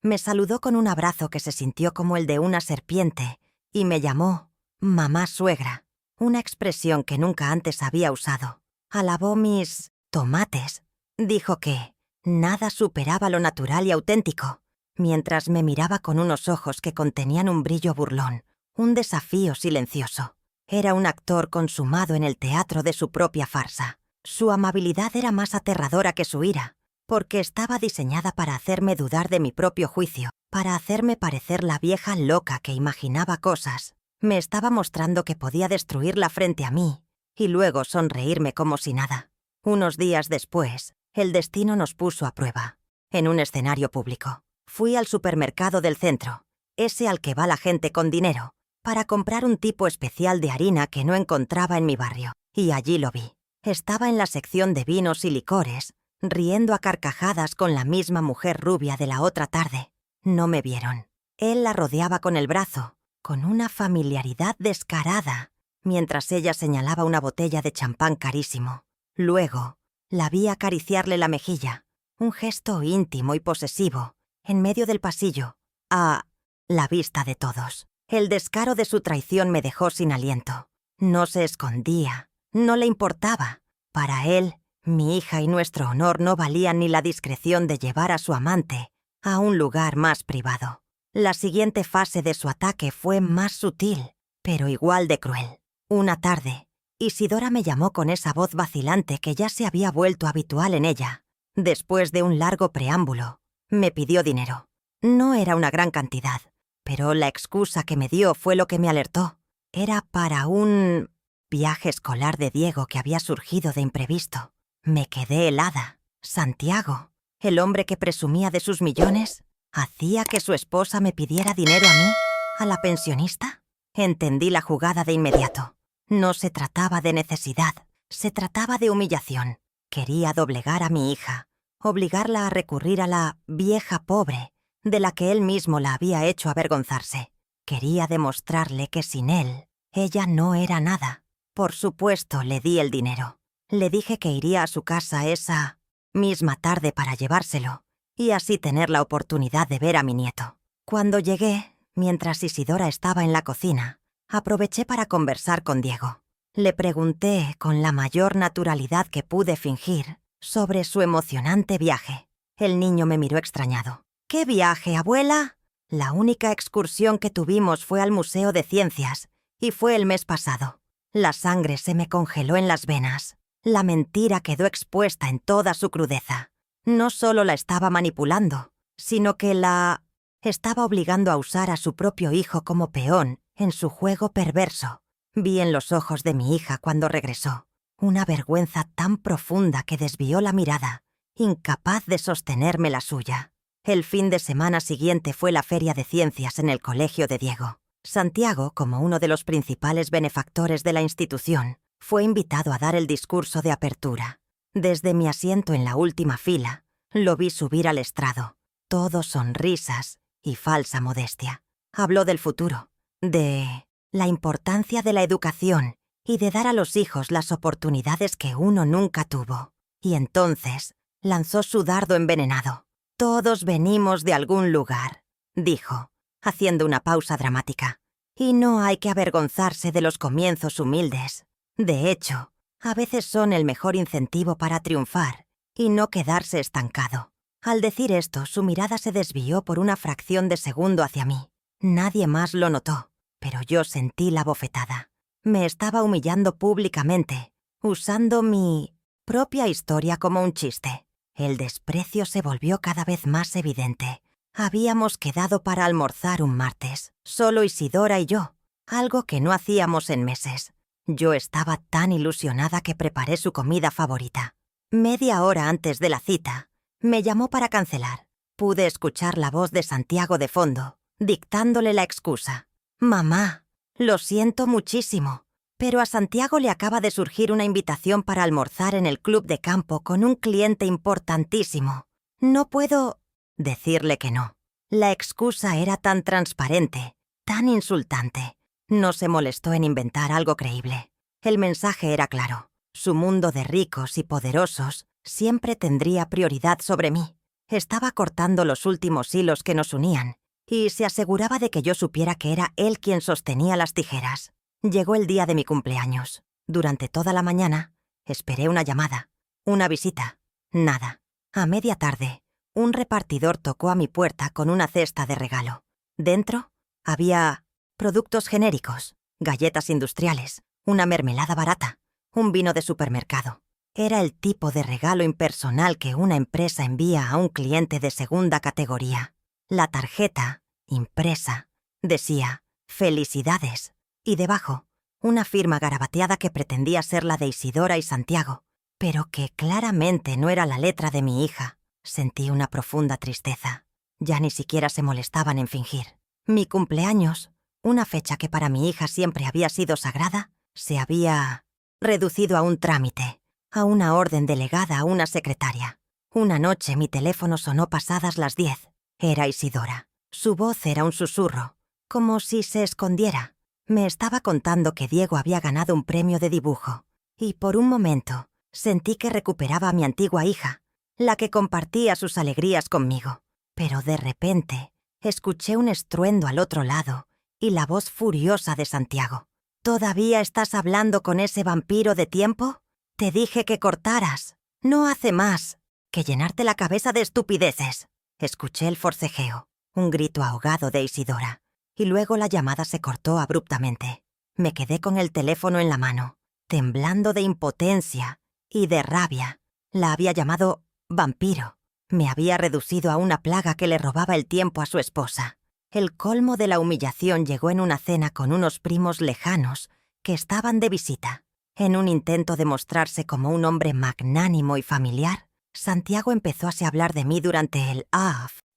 [SPEAKER 1] Me saludó con un abrazo que se sintió como el de una serpiente y me llamó mamá suegra, una expresión que nunca antes había usado. Alabó mis tomates. Dijo que nada superaba lo natural y auténtico, mientras me miraba con unos ojos que contenían un brillo burlón, un desafío silencioso. Era un actor consumado en el teatro de su propia farsa. Su amabilidad era más aterradora que su ira, porque estaba diseñada para hacerme dudar de mi propio juicio, para hacerme parecer la vieja loca que imaginaba cosas. Me estaba mostrando que podía destruirla frente a mí, y luego sonreírme como si nada. Unos días después, el destino nos puso a prueba, en un escenario público. Fui al supermercado del centro, ese al que va la gente con dinero, para comprar un tipo especial de harina que no encontraba en mi barrio, y allí lo vi. Estaba en la sección de vinos y licores, riendo a carcajadas con la misma mujer rubia de la otra tarde. No me vieron. Él la rodeaba con el brazo, con una familiaridad descarada, mientras ella señalaba una botella de champán carísimo. Luego, la vi acariciarle la mejilla, un gesto íntimo y posesivo, en medio del pasillo, a la vista de todos. El descaro de su traición me dejó sin aliento. No se escondía, no le importaba. Para él, mi hija y nuestro honor no valían ni la discreción de llevar a su amante a un lugar más privado. La siguiente fase de su ataque fue más sutil, pero igual de cruel. Una tarde, Isidora me llamó con esa voz vacilante que ya se había vuelto habitual en ella. Después de un largo preámbulo, me pidió dinero. No era una gran cantidad, pero la excusa que me dio fue lo que me alertó. Era para un viaje escolar de Diego que había surgido de imprevisto. Me quedé helada. Santiago El hombre que presumía de sus millones hacía que su esposa me pidiera dinero a mí, a la pensionista. Entendí la jugada de inmediato. No se trataba de necesidad, se trataba de humillación. Quería doblegar a mi hija, obligarla a recurrir a la vieja pobre, de la que él mismo la había hecho avergonzarse. Quería demostrarle que sin él, ella no era nada. Por supuesto, le di el dinero. Le dije que iría a su casa esa misma tarde para llevárselo, y así tener la oportunidad de ver a mi nieto. Cuando llegué, mientras Isidora estaba en la cocina, aproveché para conversar con Diego. Le pregunté, con la mayor naturalidad que pude fingir, sobre su emocionante viaje. El niño me miró extrañado. «¿Qué viaje, abuela?» La única excursión que tuvimos fue al Museo de Ciencias, y fue el mes pasado. La sangre se me congeló en las venas. La mentira quedó expuesta en toda su crudeza. No solo la estaba manipulando, sino que la estaba obligando a usar a su propio hijo como peón en su juego perverso. Vi en los ojos de mi hija cuando regresó una vergüenza tan profunda que desvió la mirada, incapaz de sostenerme la suya. El fin de semana siguiente fue la feria de ciencias en el colegio de Diego. Santiago, como uno de los principales benefactores de la institución, fue invitado a dar el discurso de apertura. Desde mi asiento en la última fila, lo vi subir al estrado, todo sonrisas y falsa modestia. Habló del futuro, de la importancia de la educación y de dar a los hijos las oportunidades que uno nunca tuvo. Y entonces lanzó su dardo envenenado. «Todos venimos de algún lugar», dijo, haciendo una pausa dramática. «Y no hay que avergonzarse de los comienzos humildes. De hecho, a veces son el mejor incentivo para triunfar y no quedarse estancado». Al decir esto, su mirada se desvió por una fracción de segundo hacia mí. Nadie más lo notó, pero yo sentí la bofetada. Me estaba humillando públicamente, usando mi propia historia como un chiste. El desprecio se volvió cada vez más evidente. Habíamos quedado para almorzar un martes, solo Isidora y yo, algo que no hacíamos en meses. Yo estaba tan ilusionada que preparé su comida favorita. Media hora antes de la cita, me llamó para cancelar. Pude escuchar la voz de Santiago de fondo, dictándole la excusa. «Mamá, lo siento muchísimo, pero a Santiago le acaba de surgir una invitación para almorzar en el club de campo con un cliente importantísimo. No puedo decirle que no». La excusa era tan transparente, tan insultante. No se molestó en inventar algo creíble. El mensaje era claro. Su mundo de ricos y poderosos siempre tendría prioridad sobre mí. Estaba cortando los últimos hilos que nos unían y se aseguraba de que yo supiera que era él quien sostenía las tijeras. Llegó el día de mi cumpleaños. Durante toda la mañana esperé una llamada, una visita. Nada. A media tarde, un repartidor tocó a mi puerta con una cesta de regalo. Dentro había productos genéricos, galletas industriales, una mermelada barata, un vino de supermercado. Era el tipo de regalo impersonal que una empresa envía a un cliente de segunda categoría. La tarjeta, impresa, decía «Felicidades» y debajo, una firma garabateada que pretendía ser la de Isidora y Santiago, pero que claramente no era la letra de mi hija. Sentí una profunda tristeza. Ya ni siquiera se molestaban en fingir. Mi cumpleaños, una fecha que para mi hija siempre había sido sagrada, se había reducido a un trámite, a una orden delegada a una secretaria. Una noche mi teléfono sonó pasadas las 10. Era Isidora. Su voz era un susurro, como si se escondiera. Me estaba contando que Diego había ganado un premio de dibujo, y por un momento sentí que recuperaba a mi antigua hija, la que compartía sus alegrías conmigo. Pero de repente escuché un estruendo al otro lado y la voz furiosa de Santiago. «¿Todavía estás hablando con ese vampiro de tiempo? Te dije que cortaras. No hace más que llenarte la cabeza de estupideces». Escuché el forcejeo, un grito ahogado de Isidora, y luego la llamada se cortó abruptamente. Me quedé con el teléfono en la mano, temblando de impotencia y de rabia. La había llamado vampiro. Me había reducido a una plaga que le robaba el tiempo a su esposa. El colmo de la humillación llegó en una cena con unos primos lejanos que estaban de visita. En un intento de mostrarse como un hombre magnánimo y familiar, Santiago empezó a hablar de mí durante el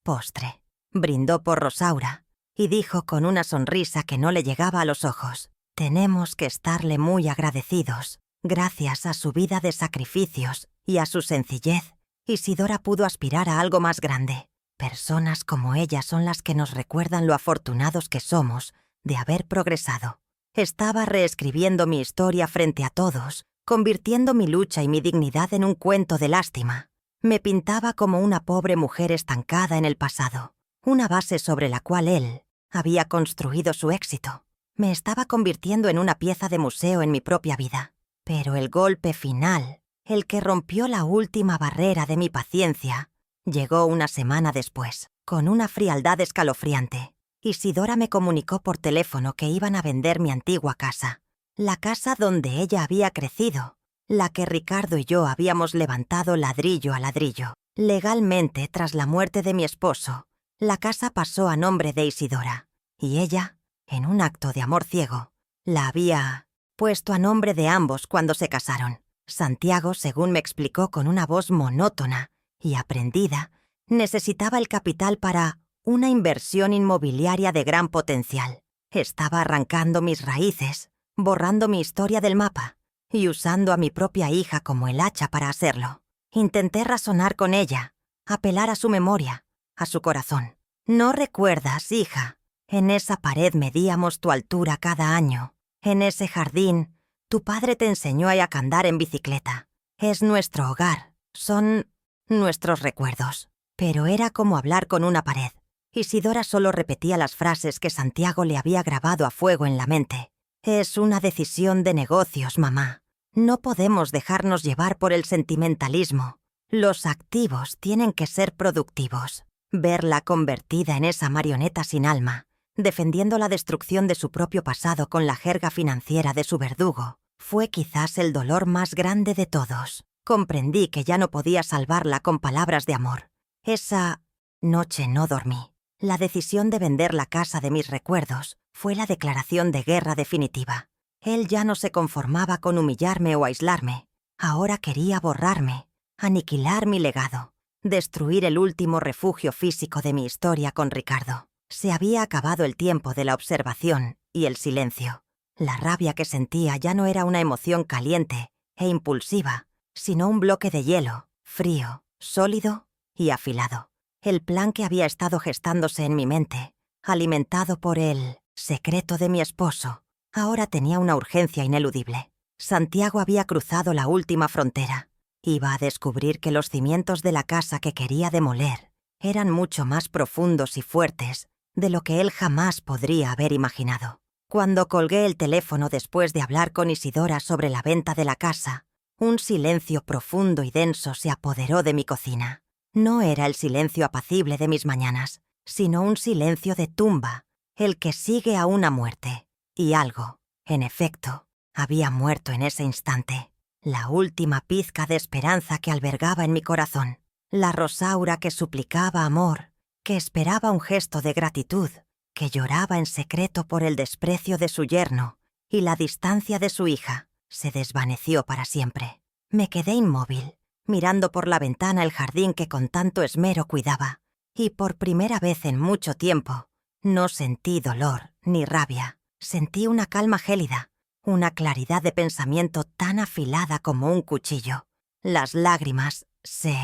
[SPEAKER 1] postre. Brindó por Rosaura y dijo con una sonrisa que no le llegaba a los ojos: «Tenemos que estarle muy agradecidos. Gracias a su vida de sacrificios y a su sencillez, Isidora pudo aspirar a algo más grande. Personas como ella son las que nos recuerdan lo afortunados que somos de haber progresado». Estaba reescribiendo mi historia frente a todos, convirtiendo mi lucha y mi dignidad en un cuento de lástima. Me pintaba como una pobre mujer estancada en el pasado, una base sobre la cual él había construido su éxito. Me estaba convirtiendo en una pieza de museo en mi propia vida. Pero el golpe final, el que rompió la última barrera de mi paciencia, llegó una semana después, con una frialdad escalofriante. Isidora me comunicó por teléfono que iban a vender mi antigua casa, la casa donde ella había crecido, la que Ricardo y yo habíamos levantado ladrillo a ladrillo. Legalmente, tras la muerte de mi esposo, la casa pasó a nombre de Isidora, y ella, en un acto de amor ciego, la había puesto a nombre de ambos cuando se casaron. Santiago, según me explicó con una voz monótona y aprendida, necesitaba el capital para una inversión inmobiliaria de gran potencial. Estaba arrancando mis raíces, borrando mi historia del mapa y usando a mi propia hija como el hacha para hacerlo. Intenté razonar con ella, apelar a su memoria, a su corazón. «¿No recuerdas, hija? En esa pared medíamos tu altura cada año. En ese jardín, tu padre te enseñó a andar en bicicleta. Es nuestro hogar, son nuestros recuerdos». Pero era como hablar con una pared. Isidora solo repetía las frases que Santiago le había grabado a fuego en la mente. «Es una decisión de negocios, mamá. No podemos dejarnos llevar por el sentimentalismo. Los activos tienen que ser productivos». Verla convertida en esa marioneta sin alma, defendiendo la destrucción de su propio pasado con la jerga financiera de su verdugo, fue quizás el dolor más grande de todos. Comprendí que ya no podía salvarla con palabras de amor. Esa noche no dormí. La decisión de vender la casa de mis recuerdos fue la declaración de guerra definitiva. Él ya no se conformaba con humillarme o aislarme. Ahora quería borrarme, aniquilar mi legado, destruir el último refugio físico de mi historia con Ricardo. Se había acabado el tiempo de la observación y el silencio. La rabia que sentía ya no era una emoción caliente e impulsiva, sino un bloque de hielo, frío, sólido y afilado. El plan que había estado gestándose en mi mente, alimentado por el secreto de mi esposo, ahora tenía una urgencia ineludible. Santiago había cruzado la última frontera. Iba a descubrir que los cimientos de la casa que quería demoler eran mucho más profundos y fuertes de lo que él jamás podría haber imaginado. Cuando colgué el teléfono después de hablar con Isidora sobre la venta de la casa, un silencio profundo y denso se apoderó de mi cocina. No era el silencio apacible de mis mañanas, sino un silencio de tumba, el que sigue a una muerte. Y algo, en efecto, había muerto en ese instante. La última pizca de esperanza que albergaba en mi corazón. La Rosaura que suplicaba amor, que esperaba un gesto de gratitud, que lloraba en secreto por el desprecio de su yerno y la distancia de su hija, se desvaneció para siempre. Me quedé inmóvil, mirando por la ventana el jardín que con tanto esmero cuidaba, y por primera vez en mucho tiempo no sentí dolor ni rabia. Sentí una calma gélida, una claridad de pensamiento tan afilada como un cuchillo. Las lágrimas se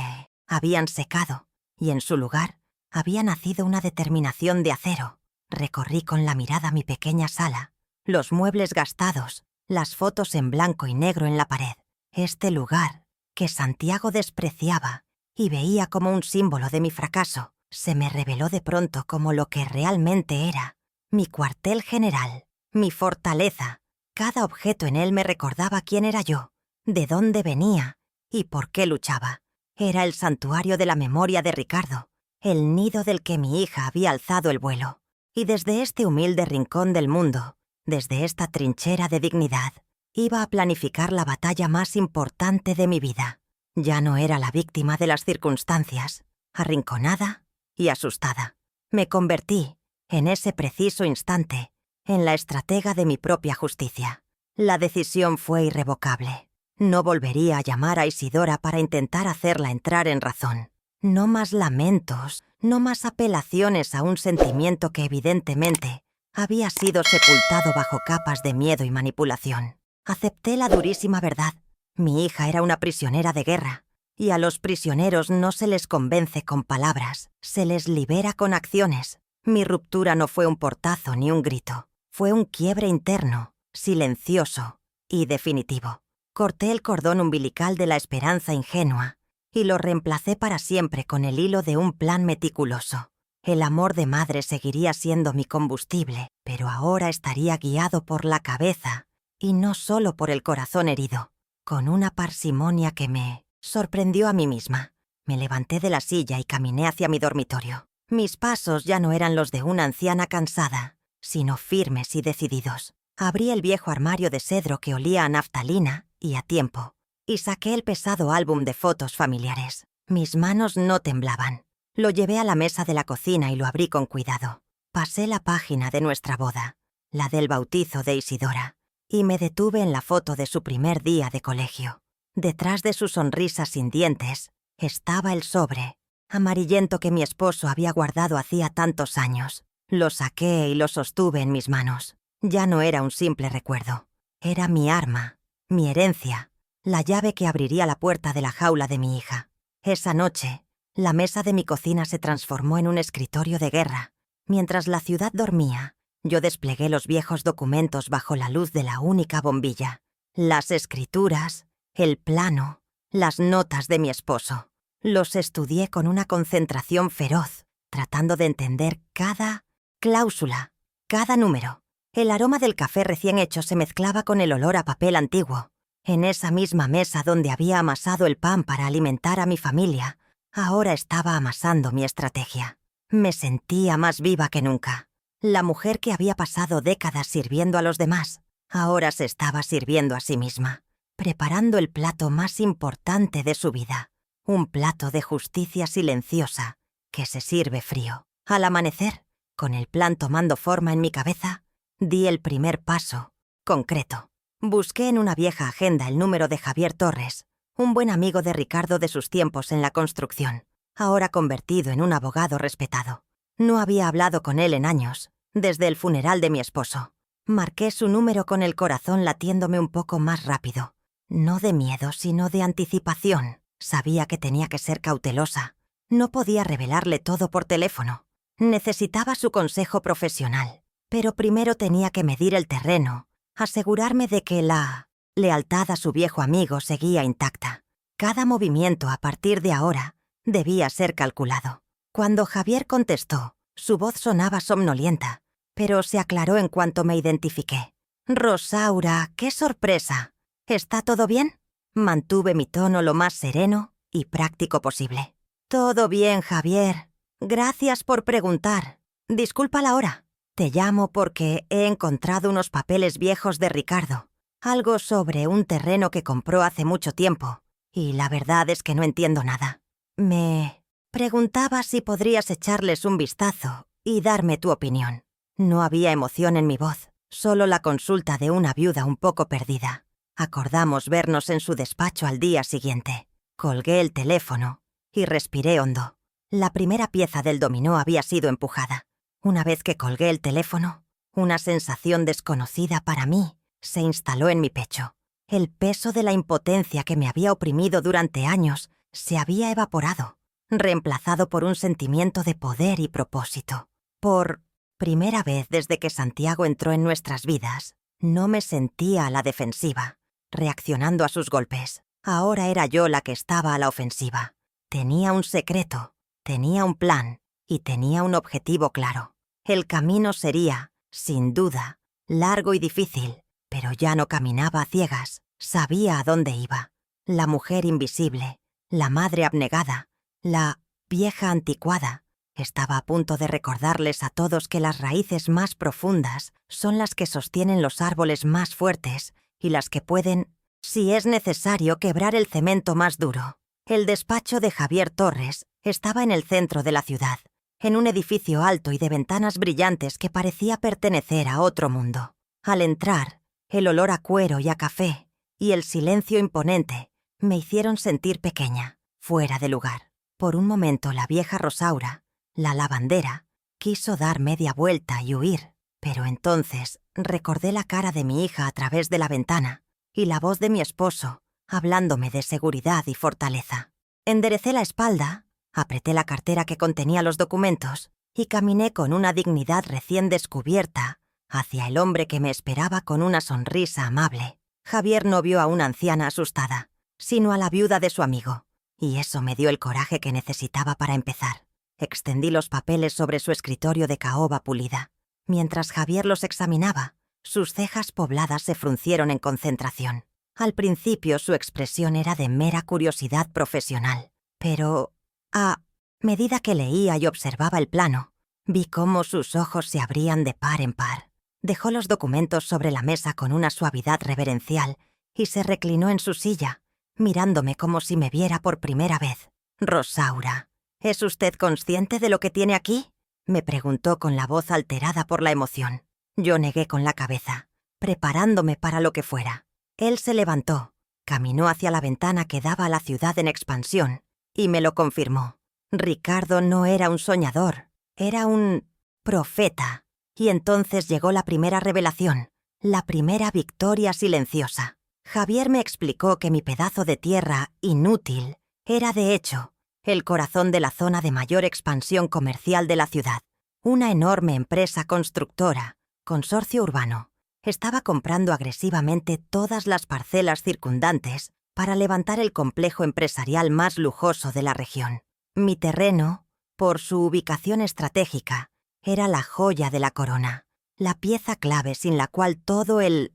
[SPEAKER 1] habían secado y en su lugar había nacido una determinación de acero. Recorrí con la mirada mi pequeña sala, los muebles gastados, las fotos en blanco y negro en la pared. Este lugar, que Santiago despreciaba y veía como un símbolo de mi fracaso, se me reveló de pronto como lo que realmente era: mi cuartel general, mi fortaleza. Cada objeto en él me recordaba quién era yo, de dónde venía y por qué luchaba. Era el santuario de la memoria de Ricardo, el nido del que mi hija había alzado el vuelo. Y desde este humilde rincón del mundo, desde esta trinchera de dignidad, iba a planificar la batalla más importante de mi vida. Ya no era la víctima de las circunstancias, arrinconada y asustada. Me convertí, en ese preciso instante, en la estratega de mi propia justicia. La decisión fue irrevocable. No volvería a llamar a Isidora para intentar hacerla entrar en razón. No más lamentos, no más apelaciones a un sentimiento que evidentemente había sido sepultado bajo capas de miedo y manipulación. Acepté la durísima verdad. Mi hija era una prisionera de guerra, y a los prisioneros no se les convence con palabras, se les libera con acciones. Mi ruptura no fue un portazo ni un grito, fue un quiebre interno, silencioso y definitivo. Corté el cordón umbilical de la esperanza ingenua y lo reemplacé para siempre con el hilo de un plan meticuloso. El amor de madre seguiría siendo mi combustible, pero ahora estaría guiado por la cabeza y no solo por el corazón herido, con una parsimonia que me sorprendió a mí misma. Me levanté de la silla y caminé hacia mi dormitorio. Mis pasos ya no eran los de una anciana cansada, sino firmes y decididos. Abrí el viejo armario de cedro que olía a naftalina y a tiempo, y saqué el pesado álbum de fotos familiares. Mis manos no temblaban. Lo llevé a la mesa de la cocina y lo abrí con cuidado. Pasé la página de nuestra boda, la del bautizo de Isidora, y me detuve en la foto de su primer día de colegio. Detrás de su sonrisa sin dientes estaba el sobre, amarillento que mi esposo había guardado hacía tantos años. Lo saqué y lo sostuve en mis manos. Ya no era un simple recuerdo. Era mi arma, mi herencia, la llave que abriría la puerta de la jaula de mi hija. Esa noche, la mesa de mi cocina se transformó en un escritorio de guerra. Mientras la ciudad dormía, yo desplegué los viejos documentos bajo la luz de la única bombilla. Las escrituras, el plano, las notas de mi esposo. Los estudié con una concentración feroz, tratando de entender cada cláusula, cada número. El aroma del café recién hecho se mezclaba con el olor a papel antiguo. En esa misma mesa donde había amasado el pan para alimentar a mi familia, ahora estaba amasando mi estrategia. Me sentía más viva que nunca. La mujer que había pasado décadas sirviendo a los demás, ahora se estaba sirviendo a sí misma, preparando el plato más importante de su vida. Un plato de justicia silenciosa que se sirve frío. Al amanecer, con el plan tomando forma en mi cabeza, di el primer paso, concreto. Busqué en una vieja agenda el número de Javier Torres, un buen amigo de Ricardo de sus tiempos en la construcción, ahora convertido en un abogado respetado. No había hablado con él en años, desde el funeral de mi esposo. Marqué su número con el corazón latiéndome un poco más rápido. No de miedo, sino de anticipación. Sabía que tenía que ser cautelosa. No podía revelarle todo por teléfono. Necesitaba su consejo profesional. Pero primero tenía que medir el terreno, asegurarme de que la lealtad a su viejo amigo seguía intacta. Cada movimiento a partir de ahora debía ser calculado. Cuando Javier contestó, su voz sonaba somnolienta, pero se aclaró en cuanto me identifiqué. «Rosaura, qué sorpresa. ¿Está todo bien?» Mantuve mi tono lo más sereno y práctico posible. «Todo bien, Javier. Gracias por preguntar. Disculpa la hora. Te llamo porque he encontrado unos papeles viejos de Ricardo, algo sobre un terreno que compró hace mucho tiempo, y la verdad es que no entiendo nada. Me preguntaba si podrías echarles un vistazo y darme tu opinión». No había emoción en mi voz, solo la consulta de una viuda un poco perdida. Acordamos vernos en su despacho al día siguiente. Colgué el teléfono y respiré hondo. La primera pieza del dominó había sido empujada. Una vez que colgué el teléfono, una sensación desconocida para mí se instaló en mi pecho. El peso de la impotencia que me había oprimido durante años se había evaporado, reemplazado por un sentimiento de poder y propósito. Por primera vez desde que Santiago entró en nuestras vidas, no me sentía a la defensiva, reaccionando a sus golpes. Ahora era yo la que estaba a la ofensiva. Tenía un secreto, tenía un plan y tenía un objetivo claro. El camino sería, sin duda, largo y difícil, pero ya no caminaba a ciegas, sabía a dónde iba. La mujer invisible, la madre abnegada, la vieja anticuada, estaba a punto de recordarles a todos que las raíces más profundas son las que sostienen los árboles más fuertes y las que pueden, si es necesario, quebrar el cemento más duro. El despacho de Javier Torres estaba en el centro de la ciudad, en un edificio alto y de ventanas brillantes que parecía pertenecer a otro mundo. Al entrar, el olor a cuero y a café y el silencio imponente me hicieron sentir pequeña, fuera de lugar. Por un momento la vieja Rosaura, la lavandera, quiso dar media vuelta y huir, pero entonces recordé la cara de mi hija a través de la ventana y la voz de mi esposo hablándome de seguridad y fortaleza. Enderecé la espalda, apreté la cartera que contenía los documentos y caminé con una dignidad recién descubierta hacia el hombre que me esperaba con una sonrisa amable. Javier no vio a una anciana asustada, sino a la viuda de su amigo, y eso me dio el coraje que necesitaba para empezar. Extendí los papeles sobre su escritorio de caoba pulida. Mientras Javier los examinaba, sus cejas pobladas se fruncieron en concentración. Al principio su expresión era de mera curiosidad profesional, pero a medida que leía y observaba el plano, vi cómo sus ojos se abrían de par en par. Dejó los documentos sobre la mesa con una suavidad reverencial y se reclinó en su silla, mirándome como si me viera por primera vez. «Rosaura, ¿es usted consciente de lo que tiene aquí?», me preguntó con la voz alterada por la emoción. Yo negué con la cabeza, preparándome para lo que fuera. Él se levantó, caminó hacia la ventana que daba a la ciudad en expansión y me lo confirmó. Ricardo no era un soñador, era un profeta. Y entonces llegó la primera revelación, la primera victoria silenciosa. Javier me explicó que mi pedazo de tierra inútil era, de hecho, el corazón de la zona de mayor expansión comercial de la ciudad. Una enorme empresa constructora, Consorcio Urbano, estaba comprando agresivamente todas las parcelas circundantes para levantar el complejo empresarial más lujoso de la región. Mi terreno, por su ubicación estratégica, era la joya de la corona, la pieza clave sin la cual todo el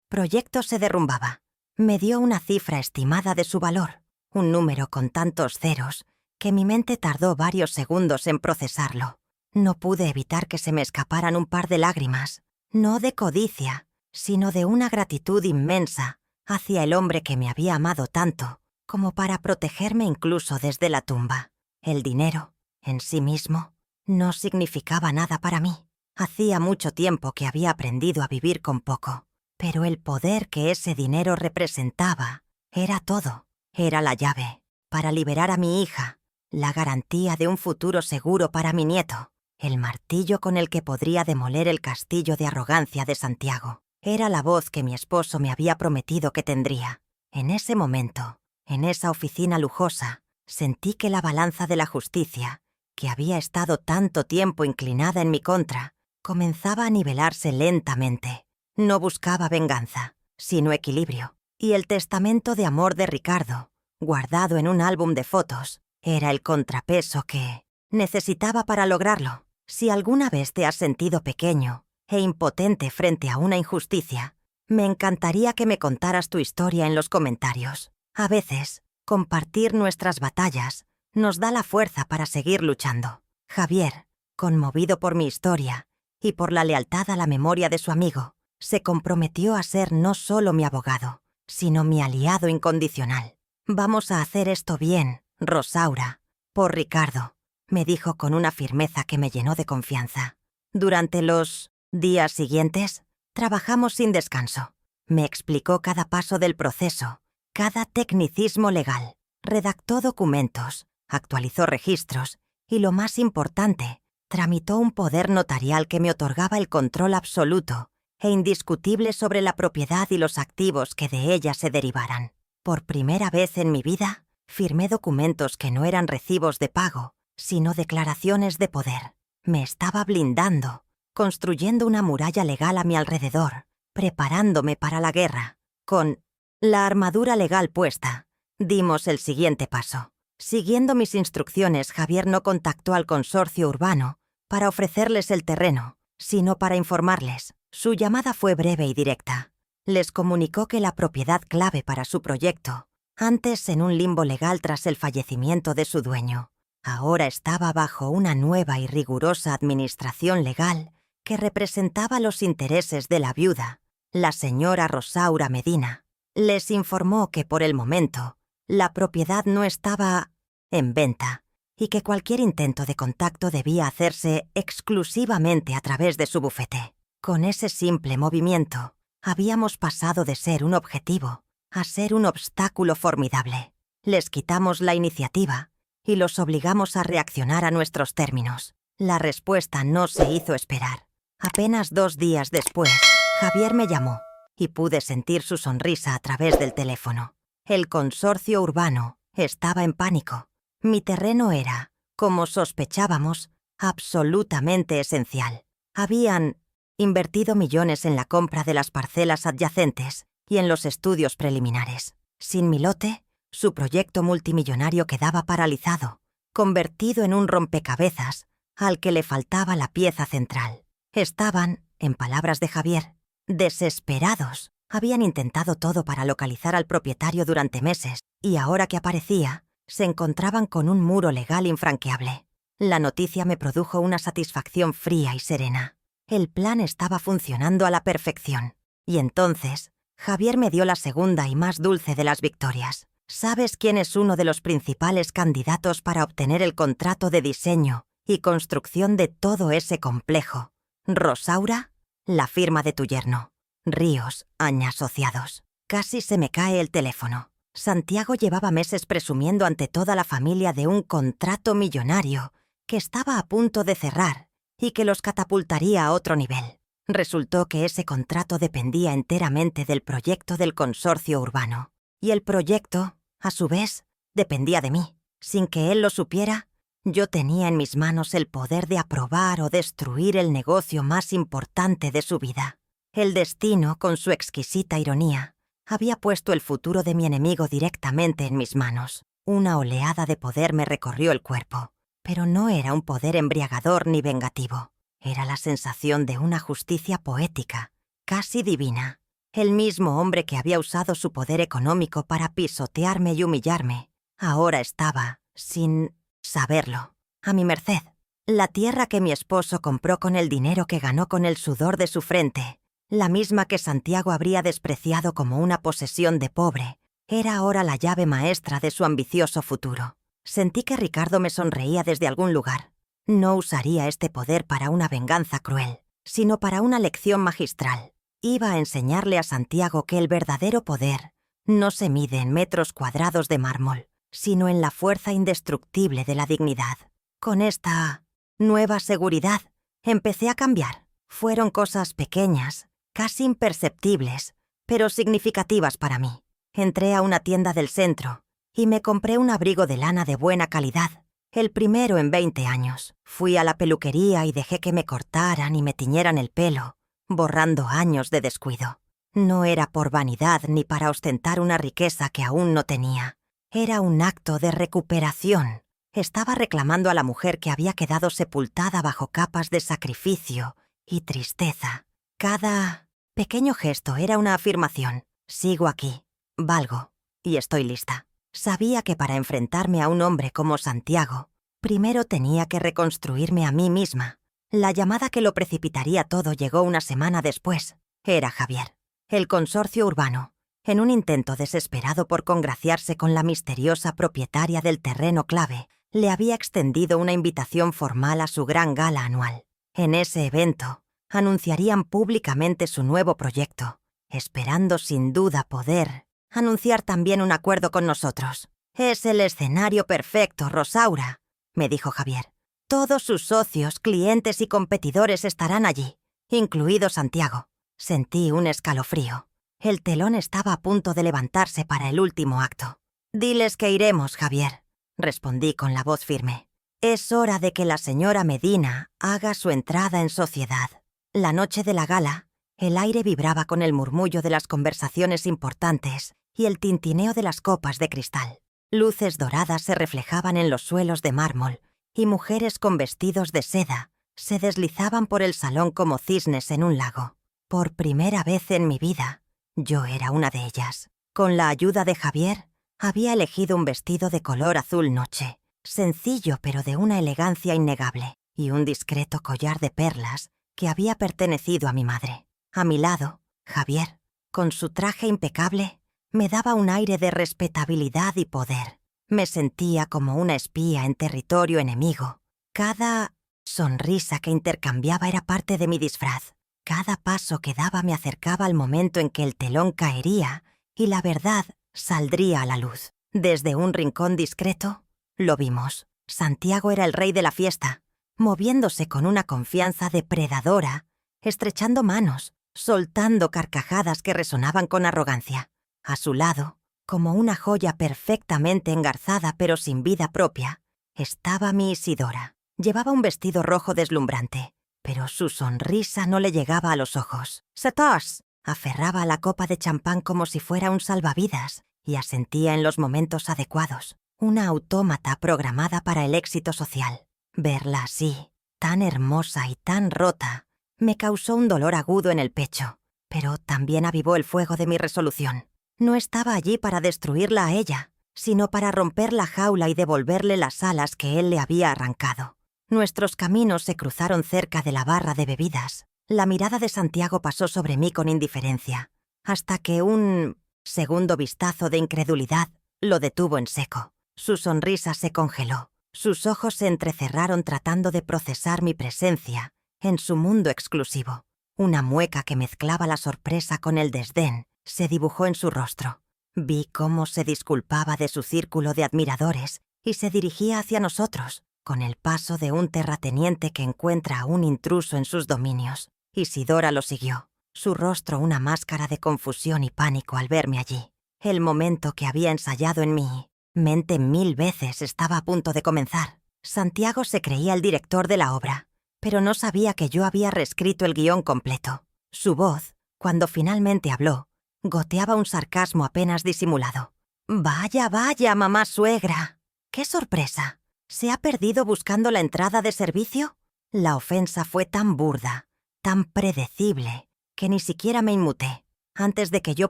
[SPEAKER 1] proyecto se derrumbaba. Me dio una cifra estimada de su valor, un número con tantos ceros que mi mente tardó varios segundos en procesarlo. No pude evitar que se me escaparan un par de lágrimas, no de codicia, sino de una gratitud inmensa hacia el hombre que me había amado tanto como para protegerme incluso desde la tumba. El dinero, en sí mismo, no significaba nada para mí. Hacía mucho tiempo que había aprendido a vivir con poco, pero el poder que ese dinero representaba era todo. Era la llave para liberar a mi hija, la garantía de un futuro seguro para mi nieto, el martillo con el que podría demoler el castillo de arrogancia de Santiago. Era la voz que mi esposo me había prometido que tendría. En ese momento, en esa oficina lujosa, sentí que la balanza de la justicia, que había estado tanto tiempo inclinada en mi contra, comenzaba a nivelarse lentamente. No buscaba venganza, sino equilibrio. Y el testamento de amor de Ricardo, guardado en un álbum de fotos, era el contrapeso que necesitaba para lograrlo. Si alguna vez te has sentido pequeño e impotente frente a una injusticia, me encantaría que me contaras tu historia en los comentarios. A veces, compartir nuestras batallas nos da la fuerza para seguir luchando. Javier, conmovido por mi historia y por la lealtad a la memoria de su amigo, se comprometió a ser no solo mi abogado, sino mi aliado incondicional. «Vamos a hacer esto bien, Rosaura, por Ricardo», me dijo con una firmeza que me llenó de confianza. Durante los días siguientes, trabajamos sin descanso. Me explicó cada paso del proceso, cada tecnicismo legal, redactó documentos, actualizó registros y, lo más importante, tramitó un poder notarial que me otorgaba el control absoluto e indiscutible sobre la propiedad y los activos que de ella se derivaran. Por primera vez en mi vida, firmé documentos que no eran recibos de pago, sino declaraciones de poder. Me estaba blindando, construyendo una muralla legal a mi alrededor, preparándome para la guerra. Con la armadura legal puesta, dimos el siguiente paso. Siguiendo mis instrucciones, Javier no contactó al consorcio urbano para ofrecerles el terreno, sino para informarles. Su llamada fue breve y directa. Les comunicó que la propiedad clave para su proyecto, antes en un limbo legal tras el fallecimiento de su dueño, ahora estaba bajo una nueva y rigurosa administración legal que representaba los intereses de la viuda, la señora Rosaura Medina. Les informó que por el momento la propiedad no estaba en venta y que cualquier intento de contacto debía hacerse exclusivamente a través de su bufete. Con ese simple movimiento, habíamos pasado de ser un objetivo a ser un obstáculo formidable. Les quitamos la iniciativa y los obligamos a reaccionar a nuestros términos. La respuesta no se hizo esperar. Apenas 2 días después, Javier me llamó y pude sentir su sonrisa a través del teléfono. El consorcio urbano estaba en pánico. Mi terreno era, como sospechábamos, absolutamente esencial. Habían invertido millones en la compra de las parcelas adyacentes y en los estudios preliminares. Sin mi lote, su proyecto multimillonario quedaba paralizado, convertido en un rompecabezas al que le faltaba la pieza central. Estaban, en palabras de Javier, desesperados. Habían intentado todo para localizar al propietario durante meses y ahora que aparecía, se encontraban con un muro legal infranqueable. La noticia me produjo una satisfacción fría y serena. El plan estaba funcionando a la perfección. Y entonces, Javier me dio la segunda y más dulce de las victorias. ¿Sabes quién es uno de los principales candidatos para obtener el contrato de diseño y construcción de todo ese complejo? ¿Rosaura? La firma de tu yerno. Ríos, Aña Asociados. Casi se me cae el teléfono. Santiago llevaba meses presumiendo ante toda la familia de un contrato millonario que estaba a punto de cerrar y que los catapultaría a otro nivel. Resultó que ese contrato dependía enteramente del proyecto del consorcio urbano. Y el proyecto, a su vez, dependía de mí. Sin que él lo supiera, yo tenía en mis manos el poder de aprobar o destruir el negocio más importante de su vida. El destino, con su exquisita ironía, había puesto el futuro de mi enemigo directamente en mis manos. Una oleada de poder me recorrió el cuerpo, pero no era un poder embriagador ni vengativo. Era la sensación de una justicia poética, casi divina. El mismo hombre que había usado su poder económico para pisotearme y humillarme, ahora estaba, sin saberlo, a mi merced. La tierra que mi esposo compró con el dinero que ganó con el sudor de su frente, la misma que Santiago habría despreciado como una posesión de pobre, era ahora la llave maestra de su ambicioso futuro. Sentí que Ricardo me sonreía desde algún lugar. No usaría este poder para una venganza cruel, sino para una lección magistral. Iba a enseñarle a Santiago que el verdadero poder no se mide en metros cuadrados de mármol, sino en la fuerza indestructible de la dignidad. Con esta nueva seguridad, empecé a cambiar. Fueron cosas pequeñas, casi imperceptibles, pero significativas para mí. Entré a una tienda del centro y me compré un abrigo de lana de buena calidad, el primero en 20 años. Fui a la peluquería y dejé que me cortaran y me tiñeran el pelo, borrando años de descuido. No era por vanidad ni para ostentar una riqueza que aún no tenía. Era un acto de recuperación. Estaba reclamando a la mujer que había quedado sepultada bajo capas de sacrificio y tristeza. Cada pequeño gesto era una afirmación. Sigo aquí, valgo y estoy lista. Sabía que para enfrentarme a un hombre como Santiago, primero tenía que reconstruirme a mí misma. La llamada que lo precipitaría todo llegó una semana después. Era Javier. El consorcio urbano, en un intento desesperado por congraciarse con la misteriosa propietaria del terreno clave, le había extendido una invitación formal a su gran gala anual. En ese evento, anunciarían públicamente su nuevo proyecto, esperando sin duda poder anunciar también un acuerdo con nosotros. «Es el escenario perfecto, Rosaura», me dijo Javier. «Todos sus socios, clientes y competidores estarán allí, incluido Santiago». Sentí un escalofrío. El telón estaba a punto de levantarse para el último acto. «Diles que iremos, Javier», respondí con la voz firme. «Es hora de que la señora Medina haga su entrada en sociedad». La noche de la gala, el aire vibraba con el murmullo de las conversaciones importantes y el tintineo de las copas de cristal. Luces doradas se reflejaban en los suelos de mármol y mujeres con vestidos de seda se deslizaban por el salón como cisnes en un lago. Por primera vez en mi vida, yo era una de ellas. Con la ayuda de Javier, había elegido un vestido de color azul noche, sencillo pero de una elegancia innegable, y un discreto collar de perlas que había pertenecido a mi madre. A mi lado, Javier, con su traje impecable, me daba un aire de respetabilidad y poder. Me sentía como una espía en territorio enemigo. Cada sonrisa que intercambiaba era parte de mi disfraz. Cada paso que daba me acercaba al momento en que el telón caería y la verdad saldría a la luz. Desde un rincón discreto, lo vimos. Santiago era el rey de la fiesta, moviéndose con una confianza depredadora, estrechando manos, soltando carcajadas que resonaban con arrogancia. A su lado, como una joya perfectamente engarzada pero sin vida propia, estaba mi Isidora. Llevaba un vestido rojo deslumbrante, pero su sonrisa no le llegaba a los ojos. «¡Setos!». Aferraba a la copa de champán como si fuera un salvavidas y asentía en los momentos adecuados. Una autómata programada para el éxito social. Verla así, tan hermosa y tan rota, me causó un dolor agudo en el pecho, pero también avivó el fuego de mi resolución. No estaba allí para destruirla a ella, sino para romper la jaula y devolverle las alas que él le había arrancado. Nuestros caminos se cruzaron cerca de la barra de bebidas. La mirada de Santiago pasó sobre mí con indiferencia, hasta que un segundo vistazo de incredulidad lo detuvo en seco. Su sonrisa se congeló. Sus ojos se entrecerraron tratando de procesar mi presencia en su mundo exclusivo. Una mueca que mezclaba la sorpresa con el desdén se dibujó en su rostro. Vi cómo se disculpaba de su círculo de admiradores y se dirigía hacia nosotros, con el paso de un terrateniente que encuentra a un intruso en sus dominios. Isidora lo siguió, su rostro una máscara de confusión y pánico al verme allí. El momento que había ensayado en mi mente 1000 veces estaba a punto de comenzar. Santiago se creía el director de la obra, pero no sabía que yo había reescrito el guión completo. Su voz, cuando finalmente habló, goteaba un sarcasmo apenas disimulado. «Vaya, vaya, mamá suegra. ¡Qué sorpresa! ¿Se ha perdido buscando la entrada de servicio?». La ofensa fue tan burda, tan predecible, que ni siquiera me inmuté. Antes de que yo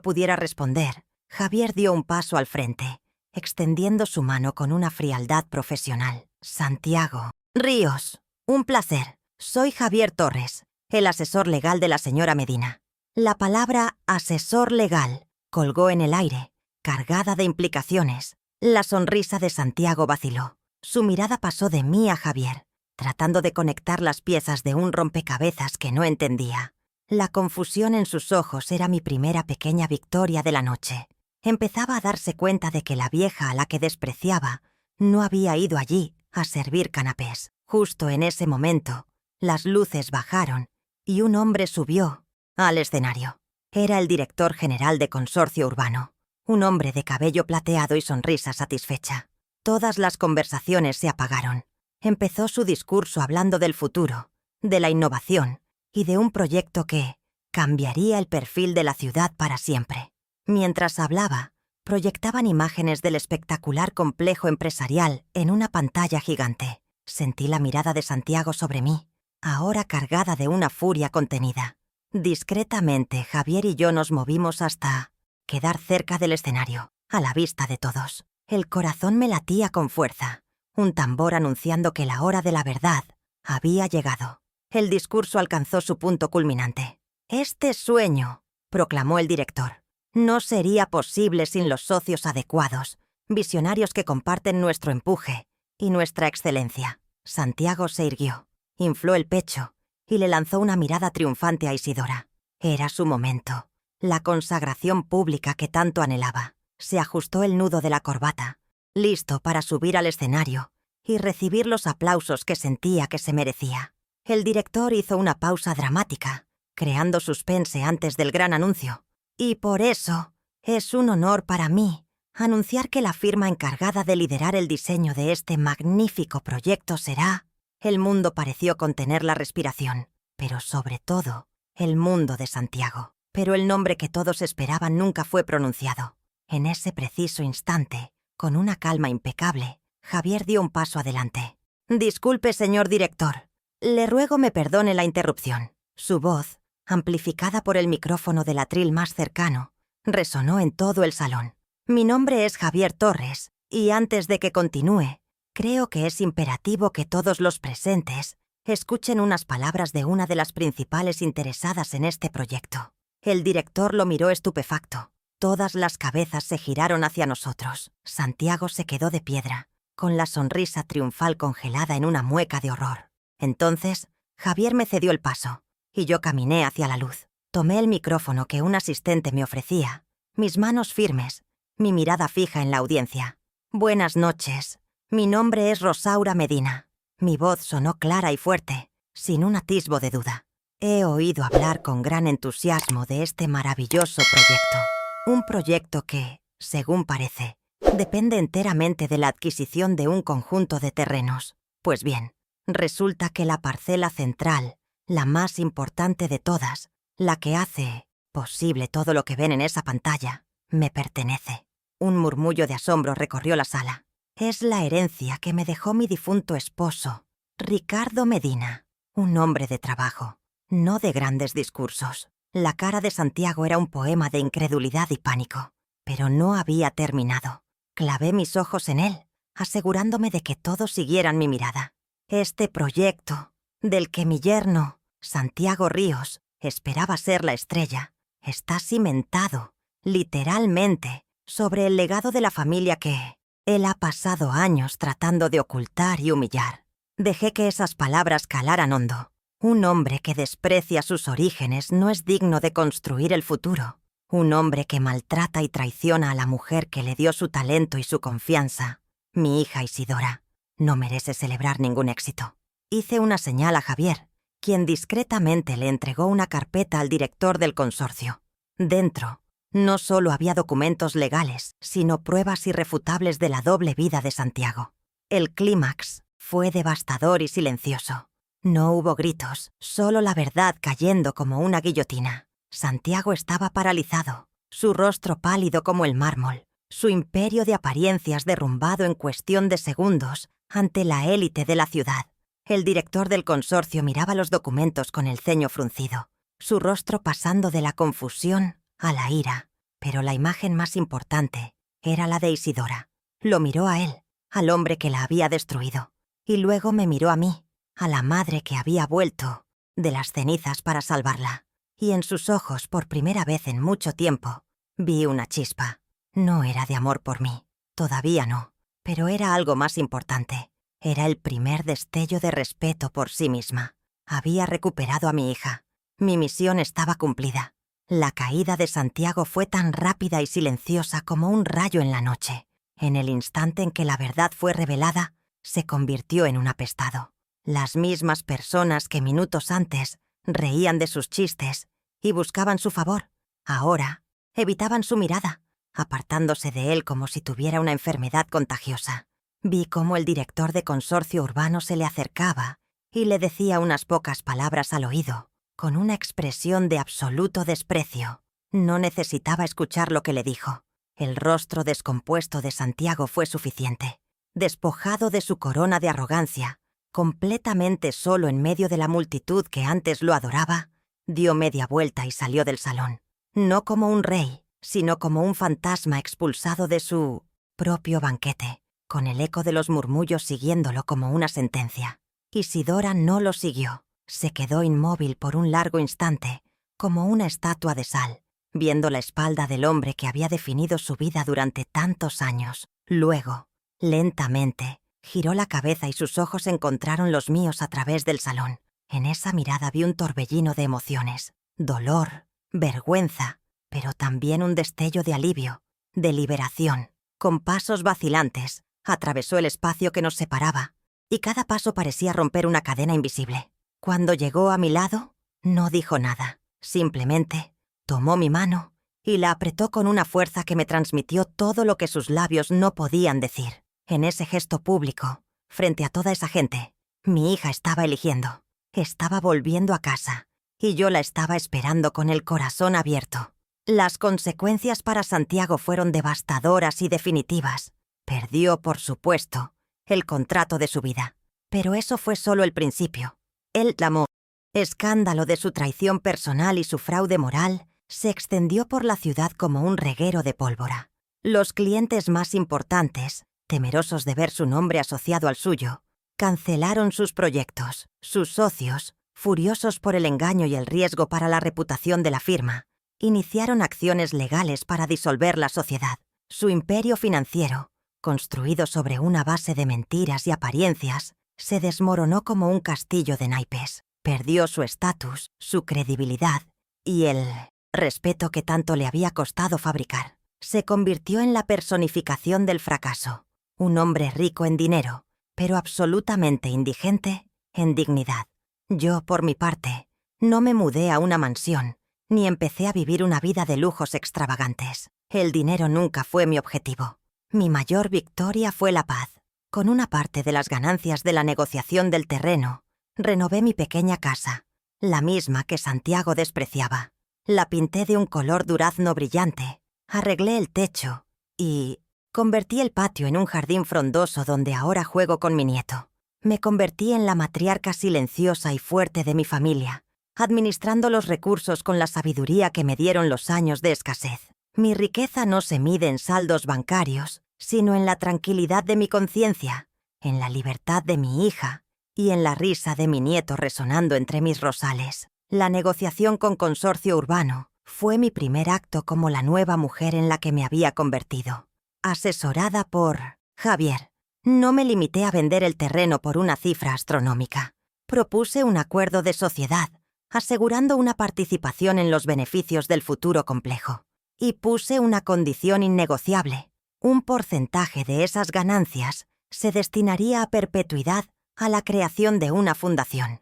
[SPEAKER 1] pudiera responder, Javier dio un paso al frente, extendiendo su mano con una frialdad profesional. «Santiago Ríos, un placer. Soy Javier Torres, el asesor legal de la señora Medina». La palabra asesor legal colgó en el aire, cargada de implicaciones. La sonrisa de Santiago vaciló. Su mirada pasó de mí a Javier, tratando de conectar las piezas de un rompecabezas que no entendía. La confusión en sus ojos era mi primera pequeña victoria de la noche. Empezaba a darse cuenta de que la vieja a la que despreciaba no había ido allí a servir canapés. Justo en ese momento, las luces bajaron y un hombre subió al escenario. Era el director general de Consorcio Urbano, un hombre de cabello plateado y sonrisa satisfecha. Todas las conversaciones se apagaron. Empezó su discurso hablando del futuro, de la innovación y de un proyecto que cambiaría el perfil de la ciudad para siempre. Mientras hablaba, proyectaban imágenes del espectacular complejo empresarial en una pantalla gigante. Sentí la mirada de Santiago sobre mí, ahora cargada de una furia contenida. Discretamente, Javier y yo nos movimos hasta quedar cerca del escenario, a la vista de todos. El corazón me latía con fuerza, un tambor anunciando que la hora de la verdad había llegado. El discurso alcanzó su punto culminante. «Este sueño», proclamó el director, «no sería posible sin los socios adecuados, visionarios que comparten nuestro empuje y nuestra excelencia». Santiago se irguió, infló el pecho y le lanzó una mirada triunfante a Isidora. Era su momento, la consagración pública que tanto anhelaba. Se ajustó el nudo de la corbata, listo para subir al escenario y recibir los aplausos que sentía que se merecía. El director hizo una pausa dramática, creando suspense antes del gran anuncio. «Y por eso es un honor para mí anunciar que la firma encargada de liderar el diseño de este magnífico proyecto será…». El mundo pareció contener la respiración, pero sobre todo, el mundo de Santiago. Pero el nombre que todos esperaban nunca fue pronunciado. En ese preciso instante, con una calma impecable, Javier dio un paso adelante. «Disculpe, señor director. Le ruego me perdone la interrupción». Su voz, amplificada por el micrófono del atril más cercano, resonó en todo el salón. «Mi nombre es Javier Torres, y antes de que continúe, creo que es imperativo que todos los presentes escuchen unas palabras de una de las principales interesadas en este proyecto». El director lo miró estupefacto. Todas las cabezas se giraron hacia nosotros. Santiago se quedó de piedra, con la sonrisa triunfal congelada en una mueca de horror. Entonces, Javier me cedió el paso, y yo caminé hacia la luz. Tomé el micrófono que un asistente me ofrecía mis manos firmes, mi mirada fija en la audiencia. Buenas noches. Mi nombre es Rosaura Medina. Mi voz sonó clara y fuerte, sin un atisbo de duda. He oído hablar con gran entusiasmo de este maravilloso proyecto. Un proyecto que, según parece, depende enteramente de la adquisición de un conjunto de terrenos. Pues bien, resulta que la parcela central, la más importante de todas, la que hace posible todo lo que ven en esa pantalla, me pertenece. Un murmullo de asombro recorrió la sala. Es la herencia que me dejó mi difunto esposo, Ricardo Medina, un hombre de trabajo, no de grandes discursos. La cara de Santiago era un poema de incredulidad y pánico, pero no había terminado. Clavé mis ojos en él, asegurándome de que todos siguieran mi mirada. Este proyecto, del que mi yerno, Santiago Ríos, esperaba ser la estrella, está cimentado, literalmente, sobre el legado de la familia que él ha pasado años tratando de ocultar y humillar. Dejé que esas palabras calaran hondo. Un hombre que desprecia sus orígenes no es digno de construir el futuro. Un hombre que maltrata y traiciona a la mujer que le dio su talento y su confianza, mi hija Isidora, no merece celebrar ningún éxito. Hice una señal a Javier, quien discretamente le entregó una carpeta al director del consorcio. Dentro, no solo había documentos legales, sino pruebas irrefutables de la doble vida de Santiago. El clímax fue devastador y silencioso. No hubo gritos, solo la verdad cayendo como una guillotina. Santiago estaba paralizado, su rostro pálido como el mármol, su imperio de apariencias derrumbado en cuestión de segundos ante la élite de la ciudad. El director del consorcio miraba los documentos con el ceño fruncido, su rostro pasando de la confusión a la ira, pero la imagen más importante era la de Isidora. Lo miró a él, al hombre que la había destruido, y luego me miró a mí, a la madre que había vuelto de las cenizas para salvarla. Y en sus ojos, por primera vez en mucho tiempo, vi una chispa. No era de amor por mí, todavía no, pero era algo más importante. Era el primer destello de respeto por sí misma. Había recuperado a mi hija. Mi misión estaba cumplida. La caída de Santiago fue tan rápida y silenciosa como un rayo en la noche. En el instante en que la verdad fue revelada, se convirtió en un apestado. Las mismas personas que minutos antes reían de sus chistes y buscaban su favor, ahora evitaban su mirada, apartándose de él como si tuviera una enfermedad contagiosa. Vi cómo el director de consorcio urbano se le acercaba y le decía unas pocas palabras al oído, con una expresión de absoluto desprecio. No necesitaba escuchar lo que le dijo. El rostro descompuesto de Santiago fue suficiente. Despojado de su corona de arrogancia, completamente solo en medio de la multitud que antes lo adoraba, dio media vuelta y salió del salón. No como un rey, sino como un fantasma expulsado de su propio banquete, con el eco de los murmullos siguiéndolo como una sentencia. Isidora no lo siguió. Se quedó inmóvil por un largo instante, como una estatua de sal, viendo la espalda del hombre que había definido su vida durante tantos años. Luego, lentamente, giró la cabeza y sus ojos encontraron los míos a través del salón. En esa mirada vi un torbellino de emociones, dolor, vergüenza, pero también un destello de alivio, de liberación. Con pasos vacilantes, atravesó el espacio que nos separaba, y cada paso parecía romper una cadena invisible. Cuando llegó a mi lado, no dijo nada. Simplemente tomó mi mano y la apretó con una fuerza que me transmitió todo lo que sus labios no podían decir. En ese gesto público, frente a toda esa gente, mi hija estaba eligiendo. Estaba volviendo a casa, y yo la estaba esperando con el corazón abierto. Las consecuencias para Santiago fueron devastadoras y definitivas. Perdió, por supuesto, el contrato de su vida. Pero eso fue solo el principio. El clamor, escándalo de su traición personal y su fraude moral, se extendió por la ciudad como un reguero de pólvora. Los clientes más importantes, temerosos de ver su nombre asociado al suyo, cancelaron sus proyectos. Sus socios, furiosos por el engaño y el riesgo para la reputación de la firma, iniciaron acciones legales para disolver la sociedad. Su imperio financiero, construido sobre una base de mentiras y apariencias, se desmoronó como un castillo de naipes. Perdió su estatus, su credibilidad y el respeto que tanto le había costado fabricar, se convirtió en la personificación del fracaso. Un hombre rico en dinero, pero absolutamente indigente en dignidad. Yo, por mi parte, no me mudé a una mansión, ni empecé a vivir una vida de lujos extravagantes. El dinero nunca fue mi objetivo. Mi mayor victoria fue la paz. Con una parte de las ganancias de la negociación del terreno, renové mi pequeña casa, la misma que Santiago despreciaba. La pinté de un color durazno brillante, arreglé el techo y convertí el patio en un jardín frondoso donde ahora juego con mi nieto. Me convertí en la matriarca silenciosa y fuerte de mi familia, administrando los recursos con la sabiduría que me dieron los años de escasez. Mi riqueza no se mide en saldos bancarios, sino en la tranquilidad de mi conciencia, en la libertad de mi hija y en la risa de mi nieto resonando entre mis rosales. La negociación con Consorcio Urbano fue mi primer acto como la nueva mujer en la que me había convertido. Asesorada por Javier, no me limité a vender el terreno por una cifra astronómica. Propuse un acuerdo de sociedad, asegurando una participación en los beneficios del futuro complejo. Y puse una condición innegociable. Un porcentaje de esas ganancias se destinaría a perpetuidad a la creación de una fundación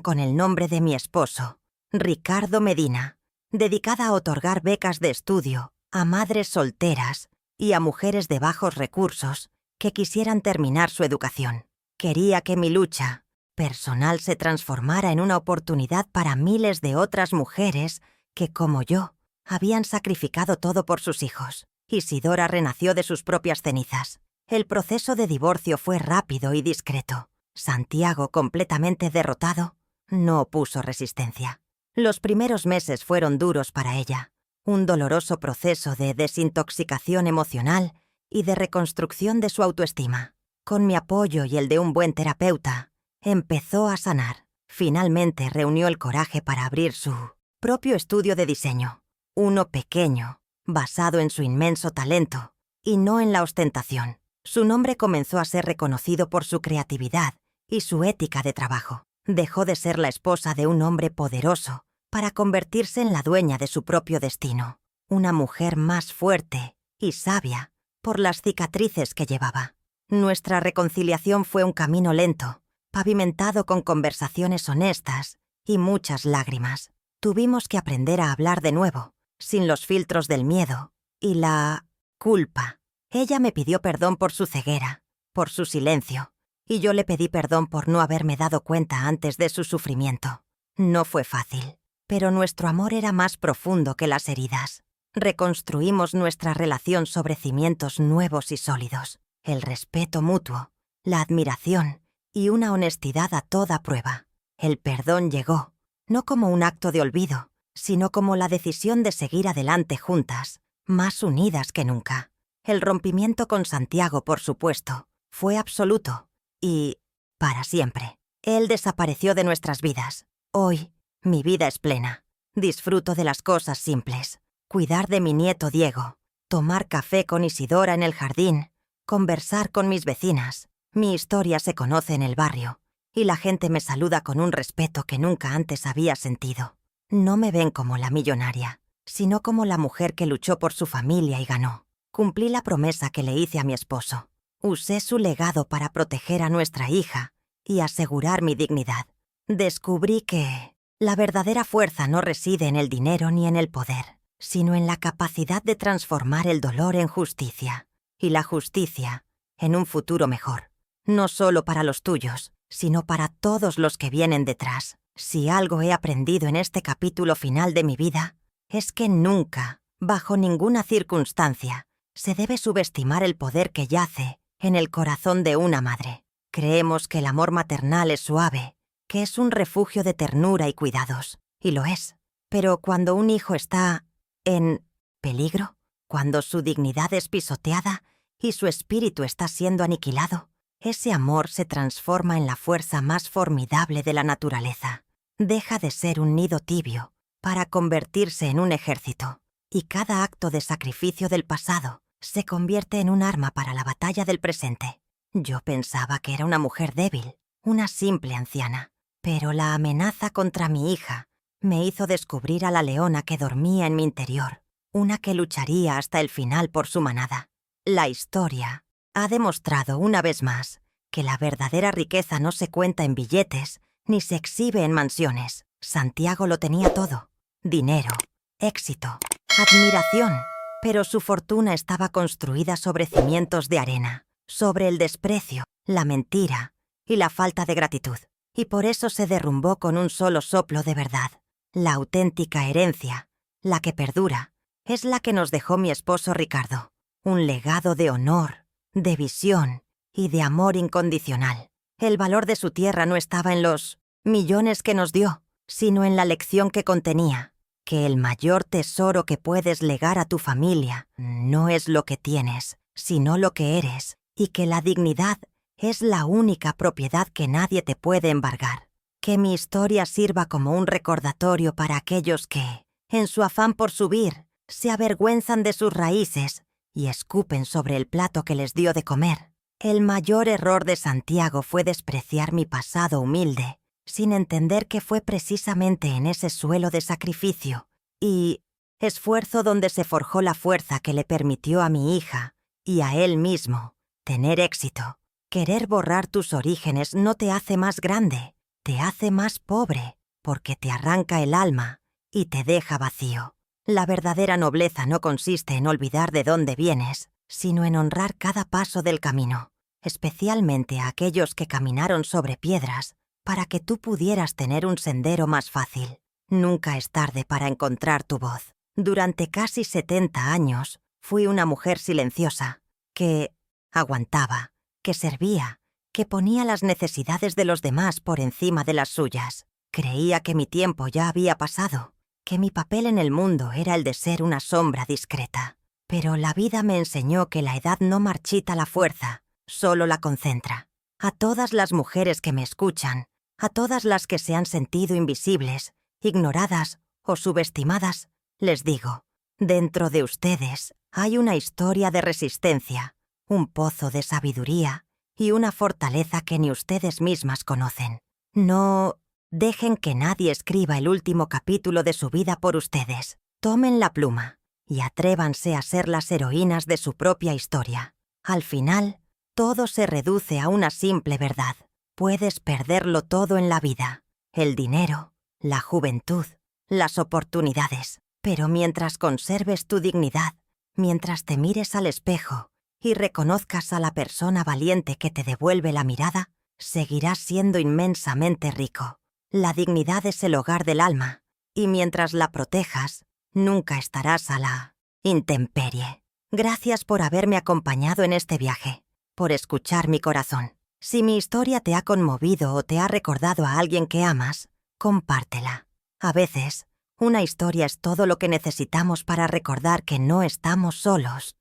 [SPEAKER 1] con el nombre de mi esposo, Ricardo Medina, dedicada a otorgar becas de estudio a madres solteras y a mujeres de bajos recursos que quisieran terminar su educación. Quería que mi lucha personal se transformara en una oportunidad para miles de otras mujeres que, como yo, habían sacrificado todo por sus hijos. Isidora renació de sus propias cenizas. El proceso de divorcio fue rápido y discreto. Santiago, completamente derrotado, no opuso resistencia. Los primeros meses fueron duros para ella. Un doloroso proceso de desintoxicación emocional y de reconstrucción de su autoestima. Con mi apoyo y el de un buen terapeuta, empezó a sanar. Finalmente reunió el coraje para abrir su propio estudio de diseño. Uno pequeño, basado en su inmenso talento, y no en la ostentación. Su nombre comenzó a ser reconocido por su creatividad y su ética de trabajo. Dejó de ser la esposa de un hombre poderoso para convertirse en la dueña de su propio destino. Una mujer más fuerte y sabia por las cicatrices que llevaba. Nuestra reconciliación fue un camino lento, pavimentado con conversaciones honestas y muchas lágrimas. Tuvimos que aprender a hablar de nuevo, sin los filtros del miedo y la culpa. Ella me pidió perdón por su ceguera, por su silencio, y yo le pedí perdón por no haberme dado cuenta antes de su sufrimiento. No fue fácil, pero nuestro amor era más profundo que las heridas. Reconstruimos nuestra relación sobre cimientos nuevos y sólidos, el respeto mutuo, la admiración y una honestidad a toda prueba. El perdón llegó, no como un acto de olvido, sino como la decisión de seguir adelante juntas, más unidas que nunca. El rompimiento con Santiago, por supuesto, fue absoluto y para siempre. Él desapareció de nuestras vidas. Hoy, mi vida es plena. Disfruto de las cosas simples. Cuidar de mi nieto Diego, tomar café con Isidora en el jardín, conversar con mis vecinas. Mi historia se conoce en el barrio y la gente me saluda con un respeto que nunca antes había sentido. No me ven como la millonaria, sino como la mujer que luchó por su familia y ganó. Cumplí la promesa que le hice a mi esposo. Usé su legado para proteger a nuestra hija y asegurar mi dignidad. Descubrí que la verdadera fuerza no reside en el dinero ni en el poder, sino en la capacidad de transformar el dolor en justicia y la justicia en un futuro mejor. No solo para los tuyos, sino para todos los que vienen detrás. Si algo he aprendido en este capítulo final de mi vida, es que nunca, bajo ninguna circunstancia, se debe subestimar el poder que yace en el corazón de una madre. Creemos que el amor maternal es suave, que es un refugio de ternura y cuidados, y lo es. Pero cuando un hijo está en peligro, cuando su dignidad es pisoteada y su espíritu está siendo aniquilado, ese amor se transforma en la fuerza más formidable de la naturaleza. Deja de ser un nido tibio para convertirse en un ejército, y cada acto de sacrificio del pasado se convierte en un arma para la batalla del presente. Yo pensaba que era una mujer débil, una simple anciana, pero la amenaza contra mi hija Me hizo descubrir a la leona que dormía en mi interior, una que lucharía hasta el final por su manada. La historia ha demostrado una vez más que la verdadera riqueza no se cuenta en billetes ni se exhibe en mansiones. Santiago lo tenía todo: dinero, éxito, admiración, pero su fortuna estaba construida sobre cimientos de arena, sobre el desprecio, la mentira y la falta de gratitud. Y por eso se derrumbó con un solo soplo de verdad. La auténtica herencia, la que perdura, es la que nos dejó mi esposo Ricardo. Un legado de honor, de visión y de amor incondicional. El valor de su tierra no estaba en los millones que nos dio, sino en la lección que contenía: que el mayor tesoro que puedes legar a tu familia no es lo que tienes, sino lo que eres, y que la dignidad es la única propiedad que nadie te puede embargar. Que mi historia sirva como un recordatorio para aquellos que, en su afán por subir, se avergüenzan de sus raíces y escupen sobre el plato que les dio de comer. El mayor error de Santiago fue despreciar mi pasado humilde, sin entender que fue precisamente en ese suelo de sacrificio y esfuerzo donde se forjó la fuerza que le permitió a mi hija y a él mismo tener éxito. Querer borrar tus orígenes no te hace más grande, te hace más pobre, porque te arranca el alma y te deja vacío. La verdadera nobleza no consiste en olvidar de dónde vienes, sino en honrar cada paso del camino, especialmente a aquellos que caminaron sobre piedras para que tú pudieras tener un sendero más fácil. Nunca es tarde para encontrar tu voz. Durante casi 70 años fui una mujer silenciosa, que aguantaba, que servía, que ponía las necesidades de los demás por encima de las suyas. Creía que mi tiempo ya había pasado, que mi papel en el mundo era el de ser una sombra discreta. Pero la vida me enseñó que la edad no marchita la fuerza, solo la concentra. A todas las mujeres que me escuchan, a todas las que se han sentido invisibles, ignoradas o subestimadas, les digo: dentro de ustedes hay una historia de resistencia, un pozo de sabiduría y una fortaleza que ni ustedes mismas conocen. No dejen que nadie escriba el último capítulo de su vida por ustedes. Tomen la pluma y atrévanse a ser las heroínas de su propia historia. Al final, todo se reduce a una simple verdad: puedes perderlo todo en la vida: el dinero, la juventud, las oportunidades. Pero mientras conserves tu dignidad, mientras te mires al espejo y reconozcas a la persona valiente que te devuelve la mirada, seguirás siendo inmensamente rico. La dignidad es el hogar del alma, y mientras la protejas, nunca estarás a la intemperie. Gracias por haberme acompañado en este viaje, por escuchar mi corazón. Si mi historia te ha conmovido o te ha recordado a alguien que amas, compártela. A veces, una historia es todo lo que necesitamos para recordar que no estamos solos.